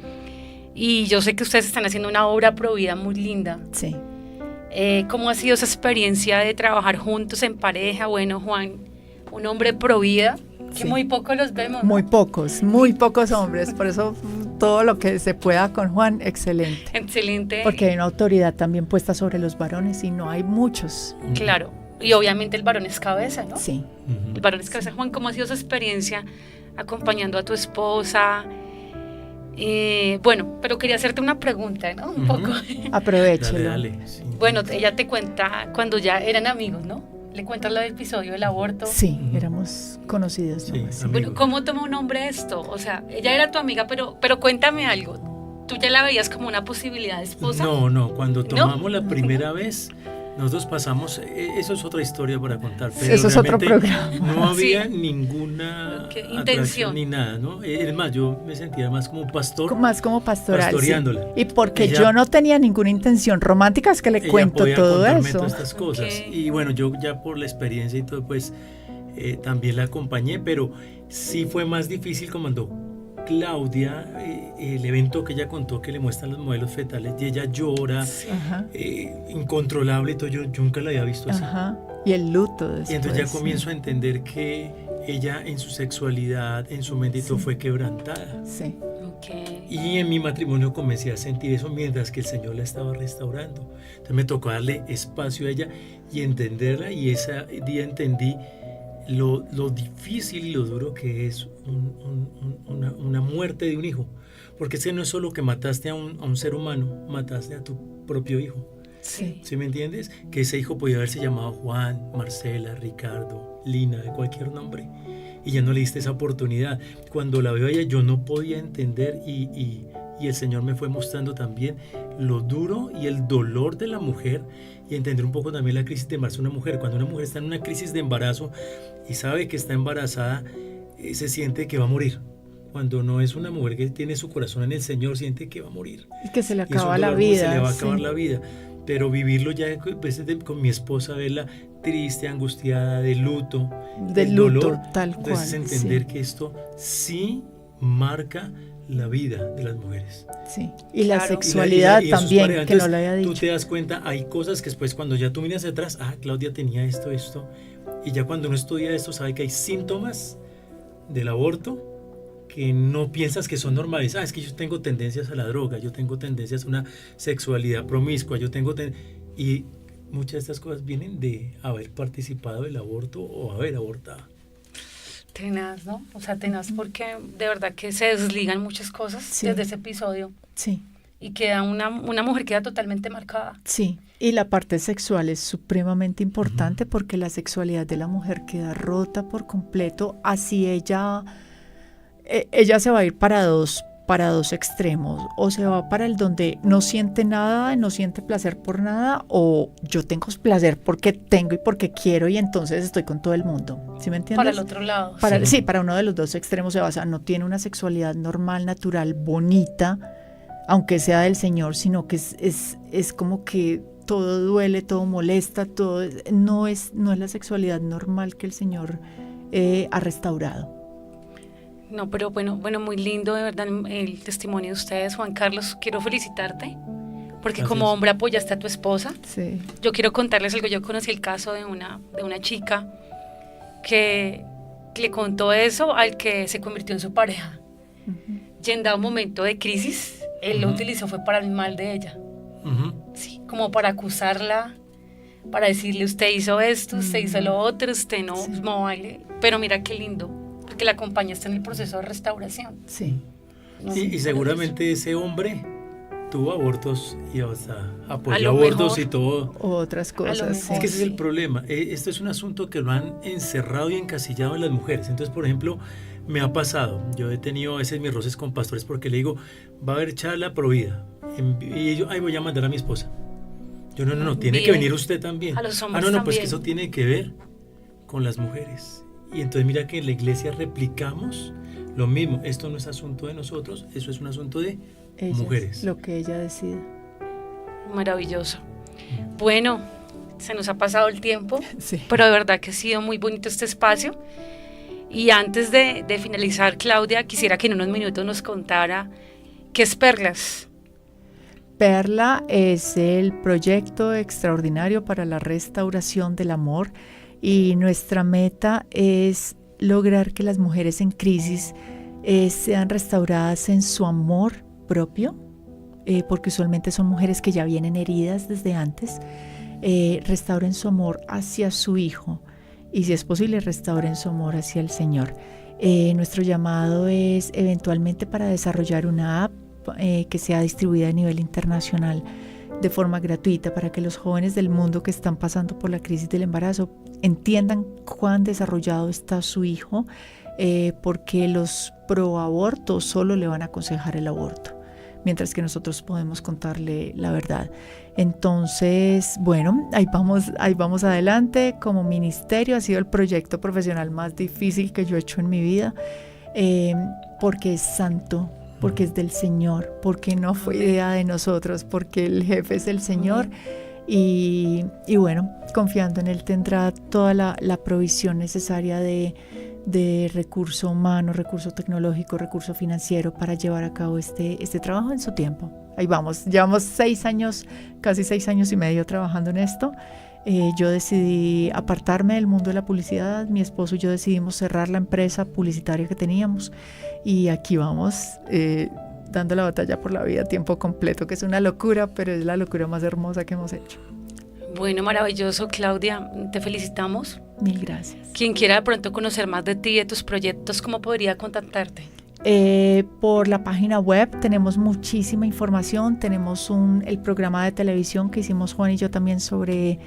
Y yo sé que ustedes están haciendo una obra pro vida muy linda. Sí. ¿Cómo ha sido esa experiencia de trabajar juntos en pareja? Bueno, Juan, un hombre pro vida, que muy pocos los vemos, ¿no? Muy pocos hombres, por eso todo lo que se pueda con Juan, excelente. Excelente. Porque hay una autoridad también puesta sobre los varones y no hay muchos. Claro, y obviamente el varón es cabeza, ¿no? Sí. El varón es cabeza. Juan, ¿cómo ha sido esa experiencia acompañando a tu esposa? Bueno, pero quería hacerte una pregunta, ¿no? Un poco. Aprovechelo. Dale, sí. Bueno, ella te cuenta cuando ya eran amigos, ¿no? Le cuentas lo del episodio del aborto. Sí, éramos conocidos. Sí, ¿no? Bueno, ¿cómo toma un hombre esto? O sea, ella era tu amiga, pero cuéntame algo. ¿Tú ya la veías como una posibilidad de esposa? No, cuando tomamos la primera vez, nosotros pasamos, eso es otra historia para contar, pero eso es otro programa. No había ninguna intención ni nada, ¿no? Es más, yo me sentía más como pastor. Más como pastoral. Pastoreándola. Sí. Y porque yo no tenía ninguna intención romántica, es que le cuento todo eso. Todas estas cosas. Y bueno, yo ya por la experiencia y todo, pues también la acompañé, pero sí fue más difícil cuando Claudia, el evento que ella contó que le muestran los modelos fetales y ella llora, incontrolable y todo, yo nunca la había visto así. Y el luto después. Y entonces ya comienzo a entender que ella en su sexualidad, en su mente y todo fue quebrantada. Sí. Okay. Y en mi matrimonio comencé a sentir eso mientras que el Señor la estaba restaurando. Entonces me tocó darle espacio a ella y entenderla, y ese día entendí lo difícil y lo duro que es una muerte de un hijo. Porque ese no es solo que mataste a un ser humano, mataste a tu propio hijo. Sí. ¿Sí me entiendes? Que ese hijo podía haberse llamado Juan, Marcela, Ricardo, Lina, de cualquier nombre. Y ya no le diste esa oportunidad. Cuando la veo a ella, yo no podía entender, y el Señor me fue mostrando también lo duro y el dolor de la mujer, y entender un poco también la crisis de embarazo de una mujer. Cuando una mujer está en una crisis de embarazo y sabe que está embarazada, se siente que va a morir. Cuando no es una mujer que tiene su corazón en el Señor, siente que va a morir. Y que se le Y es un acaba la dolor, vida. se le va a acabar sí. la vida. Pero vivirlo ya con mi esposa, verla triste, angustiada, de luto, De el luto, dolor, tal cual. entonces entender sí. que esto sí marca la vida de las mujeres. Sí. Y la Claro. sexualidad y a sus también, parejas. que no Entonces, lo había tú dicho. te das cuenta, hay cosas que después cuando ya tú miras atrás, Claudia tenía esto, y ya cuando uno estudia esto sabe que hay síntomas del aborto que no piensas que son normales. Es que yo tengo tendencias a la droga, yo tengo tendencias a una sexualidad promiscua, y muchas de estas cosas vienen de haber participado del aborto o haber abortado. Tenaz, ¿no? O sea, tenaz porque de verdad que se desligan muchas cosas Sí. desde ese episodio Sí. y queda una mujer queda totalmente marcada. Sí, y la parte sexual es supremamente importante porque la sexualidad de la mujer queda rota por completo, así ella se va a ir para dos extremos, o se va para el donde no siente nada, no siente placer por nada, o yo tengo placer porque tengo y porque quiero y entonces estoy con todo el mundo, ¿sí me entiendes? Para el otro lado. Sí, para uno de los dos extremos se basa, no tiene una sexualidad normal, natural, bonita, aunque sea del Señor, sino que es como que todo duele, todo molesta, no es la sexualidad normal que el Señor ha restaurado. No, pero bueno, muy lindo de verdad el testimonio de ustedes. Juan Carlos, quiero felicitarte porque Gracias. Como hombre apoyaste a tu esposa. Sí. Yo quiero contarles algo. Yo conocí el caso de una chica que le contó eso al que se convirtió en su pareja. Uh-huh. Y en dado momento de crisis, él lo utilizó fue para el mal de ella. Uh-huh. Sí, como para acusarla, para decirle usted hizo esto, usted hizo lo otro, usted no vale. Pero mira qué lindo, porque la acompañaste en el proceso de restauración. Sí. ¿No? Y seguramente ese hombre tuvo abortos y hasta A apoyó lo abortos mejor. y todo. Otras cosas. mejor. Es que ese es el problema. Esto es un asunto que lo han encerrado y encasillado en las mujeres. Entonces, por ejemplo, me ha pasado. Yo he tenido a veces mis roces con pastores porque le digo, va a haber charla pro vida. Y ellos, voy a mandar a mi esposa. Yo, no, tiene Bien. que venir usted también. A los hombres pues también. que eso tiene que ver con las mujeres. Y entonces mira que en la iglesia replicamos lo mismo. Esto no es asunto de nosotros, eso es un asunto de Ellas, mujeres. lo que ella decida. Maravilloso. Bueno, se nos ha pasado el tiempo, Sí. pero de verdad que ha sido muy bonito este espacio. Y antes de finalizar, Claudia, quisiera que en unos minutos nos contara qué es Perlas. Perla es el proyecto extraordinario para la restauración del amor y nuestra meta es lograr que las mujeres en crisis sean restauradas en su amor propio, porque usualmente son mujeres que ya vienen heridas desde antes, restauren su amor hacia su hijo y si es posible restauren su amor hacia el Señor. Nuestro llamado es eventualmente para desarrollar una app que sea distribuida a nivel internacional de forma gratuita para que los jóvenes del mundo que están pasando por la crisis del embarazo entiendan cuán desarrollado está su hijo, porque los pro aborto solo le van a aconsejar el aborto, mientras que nosotros podemos contarle la verdad. Entonces, bueno, ahí vamos adelante. Como ministerio ha sido el proyecto profesional más difícil que yo he hecho en mi vida, porque es santo, porque es del Señor, porque no fue idea de nosotros, porque el jefe es el Señor. Y bueno, confiando en Él tendrá toda la provisión necesaria de recurso humano, recurso tecnológico, recurso financiero para llevar a cabo este trabajo en su tiempo. Ahí vamos, llevamos 6 años, casi 6 años y medio trabajando en esto Yo decidí apartarme del mundo de la publicidad, mi esposo y yo decidimos cerrar la empresa publicitaria que teníamos y aquí vamos dando la batalla por la vida a tiempo completo, que es una locura, pero es la locura más hermosa que hemos hecho. Bueno, maravilloso, Claudia, te felicitamos. Mil gracias. Quien quiera de pronto conocer más de ti y de tus proyectos, ¿cómo podría contactarte? Por la página web tenemos muchísima información, tenemos el programa de televisión que hicimos Juan y yo también sobre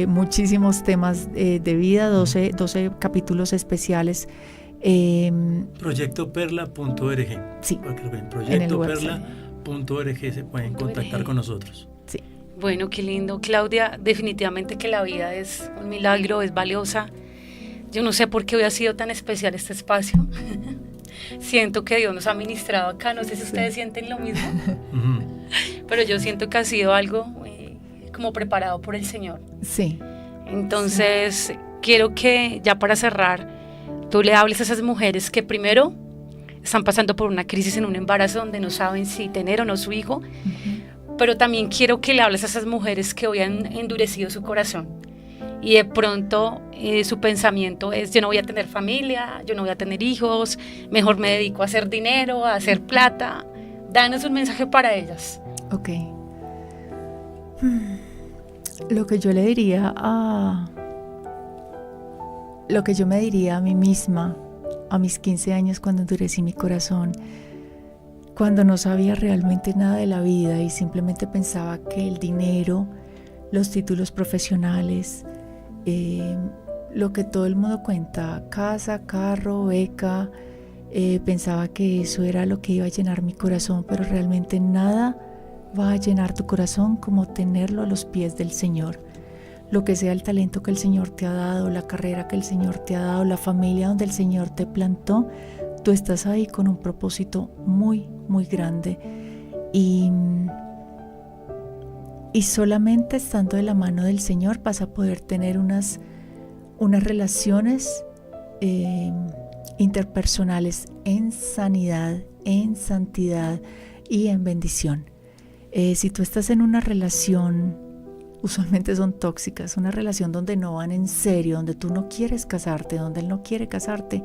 muchísimos temas de vida, 12 capítulos especiales. Proyectoperla.org. Sí, proyectoperla.org se pueden contactar con nosotros. Sí. Bueno, qué lindo. Claudia, definitivamente que la vida es un milagro, es valiosa. Yo no sé por qué hoy ha sido tan especial este espacio. Siento que Dios nos ha ministrado acá, no sé si ustedes sienten lo mismo, pero yo siento que ha sido algo como preparado por el Señor. Sí. Entonces, quiero que ya para cerrar, tú le hables a esas mujeres que primero están pasando por una crisis en un embarazo donde no saben si tener o no su hijo, pero también quiero que le hables a esas mujeres que hoy han endurecido su corazón y de pronto su pensamiento es: yo no voy a tener familia, yo no voy a tener hijos, mejor me dedico a hacer dinero, a hacer plata. Danos un mensaje para ellas. Ok. Lo que yo me diría a mí misma a mis 15 años, cuando endurecí mi corazón, cuando no sabía realmente nada de la vida y simplemente pensaba que el dinero, los títulos profesionales, lo que todo el mundo cuenta, casa, carro, beca, pensaba que eso era lo que iba a llenar mi corazón, pero realmente nada va a llenar tu corazón como tenerlo a los pies del Señor. Lo que sea el talento que el Señor te ha dado, la carrera que el Señor te ha dado, la familia donde el Señor te plantó, tú estás ahí con un propósito muy, muy grande. Y solamente estando de la mano del Señor vas a poder tener unas relaciones interpersonales en sanidad, en santidad y en bendición. Si tú estás en una relación, usualmente son tóxicas, una relación donde no van en serio, donde tú no quieres casarte, donde él no quiere casarte,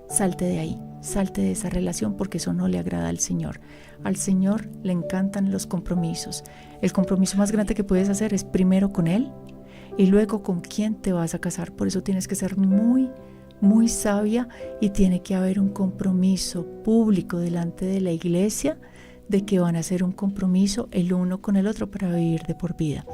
salte de ahí, salte de esa relación, porque eso no le agrada al Señor. Al Señor le encantan los compromisos. El compromiso más grande que puedes hacer es primero con Él y luego con quién te vas a casar. Por eso tienes que ser muy, muy sabia y tiene que haber un compromiso público delante de la iglesia de que van a hacer un compromiso el uno con el otro para vivir de por vida.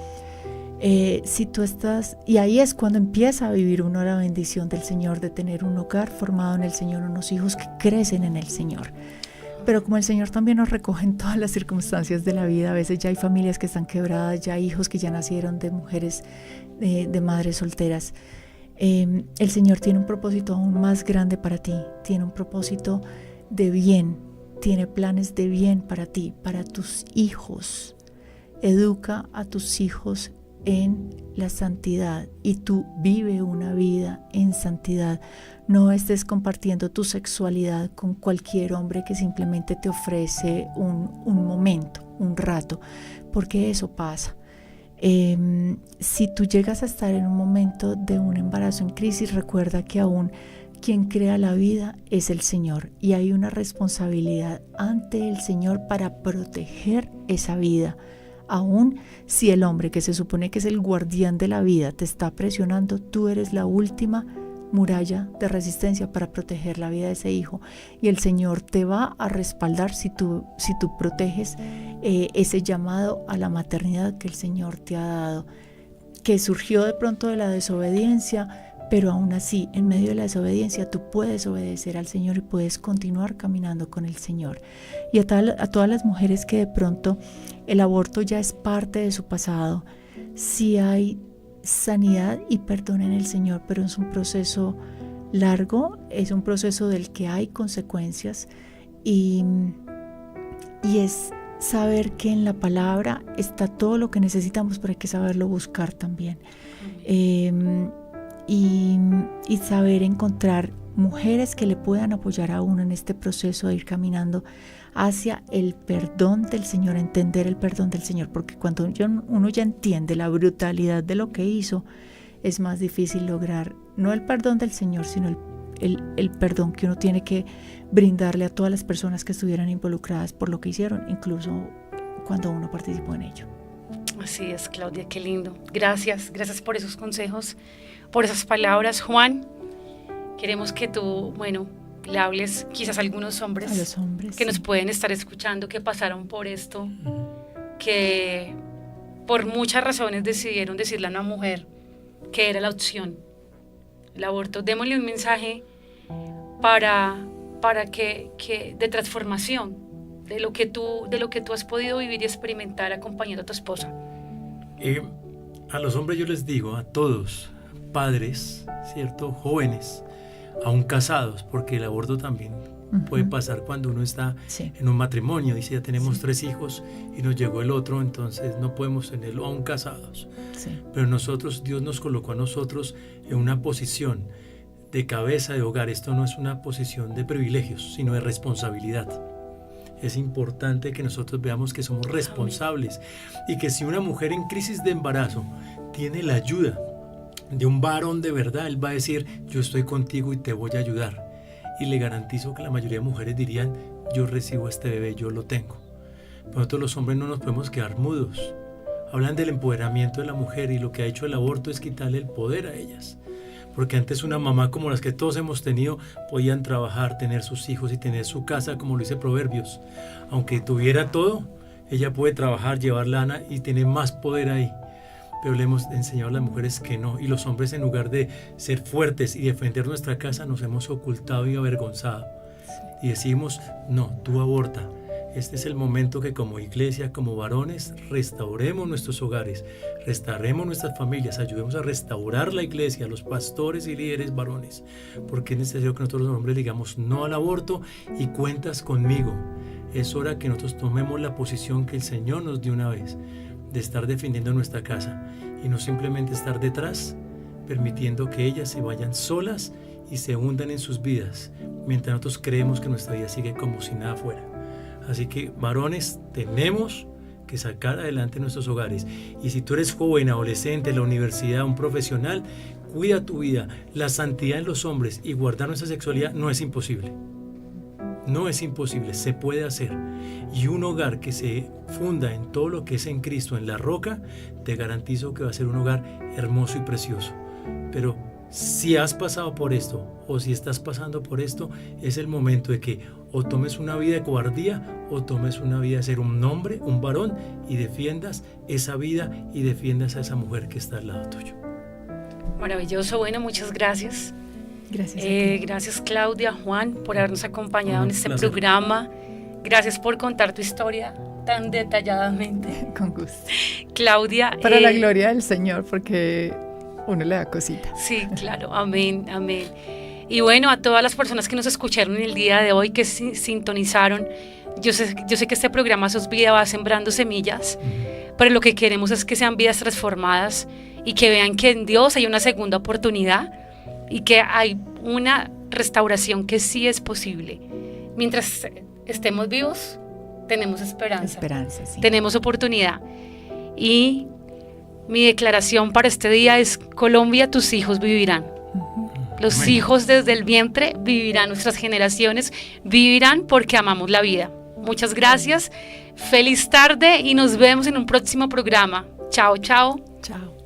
Si tú estás, y ahí es cuando empieza a vivir uno la bendición del Señor, de tener un hogar formado en el Señor, unos hijos que crecen en el Señor. Pero como el Señor también nos recoge en todas las circunstancias de la vida, a veces ya hay familias que están quebradas, ya hay hijos que ya nacieron de mujeres, de madres solteras. El Señor tiene un propósito aún más grande para ti, tiene un propósito de bien, tiene planes de bien para ti, para tus hijos. Educa a tus hijos en la santidad y tú vive una vida en santidad. No estés compartiendo tu sexualidad con cualquier hombre que simplemente te ofrece un momento, un rato, porque eso pasa. Si tú llegas a estar en un momento de un embarazo en crisis, recuerda que aún quien crea la vida es el Señor y hay una responsabilidad ante el Señor para proteger esa vida. Aún si el hombre que se supone que es el guardián de la vida te está presionando, tú eres la última muralla de resistencia para proteger la vida de ese hijo, y el Señor te va a respaldar si tú proteges ese llamado a la maternidad que el Señor te ha dado, que surgió de pronto de la desobediencia, pero aún así, en medio de la desobediencia, tú puedes obedecer al Señor y puedes continuar caminando con el Señor. Y a todas las mujeres que de pronto el aborto ya es parte de su pasado, sí hay sanidad y perdón en el Señor, pero es un proceso largo, es un proceso del que hay consecuencias y es saber que en la palabra está todo lo que necesitamos, pero hay que saberlo buscar también. Y saber encontrar mujeres que le puedan apoyar a uno en este proceso de ir caminando hacia el perdón del Señor, entender el perdón del Señor, porque cuando uno ya entiende la brutalidad de lo que hizo, es más difícil lograr no el perdón del Señor, sino el perdón que uno tiene que brindarle a todas las personas que estuvieran involucradas por lo que hicieron, incluso cuando uno participó en ello. Así es, Claudia, qué lindo. Gracias por esos consejos, por esas palabras. Juan, queremos que tú, le hables quizás a algunos hombres, a los hombres que nos pueden estar escuchando, que pasaron por esto, que por muchas razones decidieron decirle a una mujer que era la opción, el aborto. Démosle un mensaje para que de transformación de lo que tú has podido vivir y experimentar acompañando a tu esposa. A los hombres yo les digo, a todos, padres, ¿cierto? Jóvenes, aún casados, porque el aborto también puede pasar cuando uno está en un matrimonio, dice ya tenemos 3 hijos y nos llegó el otro, entonces no podemos tenerlo aún casados. Pero nosotros, Dios nos colocó a nosotros en una posición de cabeza de hogar. Esto no es una posición de privilegios, sino de responsabilidad. Es importante que nosotros veamos que somos responsables y que si una mujer en crisis de embarazo tiene la ayuda de un varón de verdad, él va a decir, yo estoy contigo y te voy a ayudar. Y le garantizo que la mayoría de mujeres dirían, yo recibo este bebé, yo lo tengo. Pero nosotros los hombres no nos podemos quedar mudos. Hablan del empoderamiento de la mujer y lo que ha hecho el aborto es quitarle el poder a ellas. Porque antes una mamá como las que todos hemos tenido podían trabajar, tener sus hijos y tener su casa, como lo dice Proverbios. Aunque tuviera todo, ella puede trabajar, llevar lana y tener más poder ahí. Pero le hemos enseñado a las mujeres que no. Y los hombres, en lugar de ser fuertes y defender nuestra casa, nos hemos ocultado y avergonzado. Y decimos, no, tú aborta. Este es el momento que como iglesia, como varones, restauremos nuestros hogares, restauremos nuestras familias, ayudemos a restaurar la iglesia, a los pastores y líderes varones, porque es necesario que nosotros los hombres digamos no al aborto y cuentas conmigo. Es hora que nosotros tomemos la posición que el Señor nos dio una vez, de estar defendiendo nuestra casa y no simplemente estar detrás, permitiendo que ellas se vayan solas y se hundan en sus vidas, mientras nosotros creemos que nuestra vida sigue como si nada fuera. Así que, varones, tenemos que sacar adelante nuestros hogares. Y si tú eres joven, adolescente, en la universidad, un profesional, cuida tu vida. La santidad en los hombres y guardar nuestra sexualidad no es imposible. No es imposible, se puede hacer. Y un hogar que se funda en todo lo que es en Cristo, en la roca, te garantizo que va a ser un hogar hermoso y precioso. Pero si has pasado por esto o si estás pasando por esto, es el momento de que o tomes una vida de cobardía o tomes una vida de ser un hombre, un varón y defiendas esa vida y defiendas a esa mujer que está al lado tuyo. Maravilloso, muchas gracias. Gracias. Gracias Claudia, Juan, por habernos acompañado en este placer. programa. Gracias por contar tu historia tan detalladamente. Con gusto. Claudia. Para la gloria del Señor, porque uno le da cosita. Sí, claro, amén. Y a todas las personas que nos escucharon el día de hoy, que sintonizaron, yo sé que este programa Sos Vida va sembrando semillas, pero lo que queremos es que sean vidas transformadas y que vean que en Dios hay una segunda oportunidad y que hay una restauración que sí es posible. Mientras estemos vivos, tenemos esperanza, Sí. tenemos oportunidad. Y mi declaración para este día es: Colombia, tus hijos vivirán. Los Amén. hijos desde el vientre vivirán, nuestras generaciones vivirán porque amamos la vida. Muchas gracias, feliz tarde y nos vemos en un próximo programa. Chao, chao. Chao.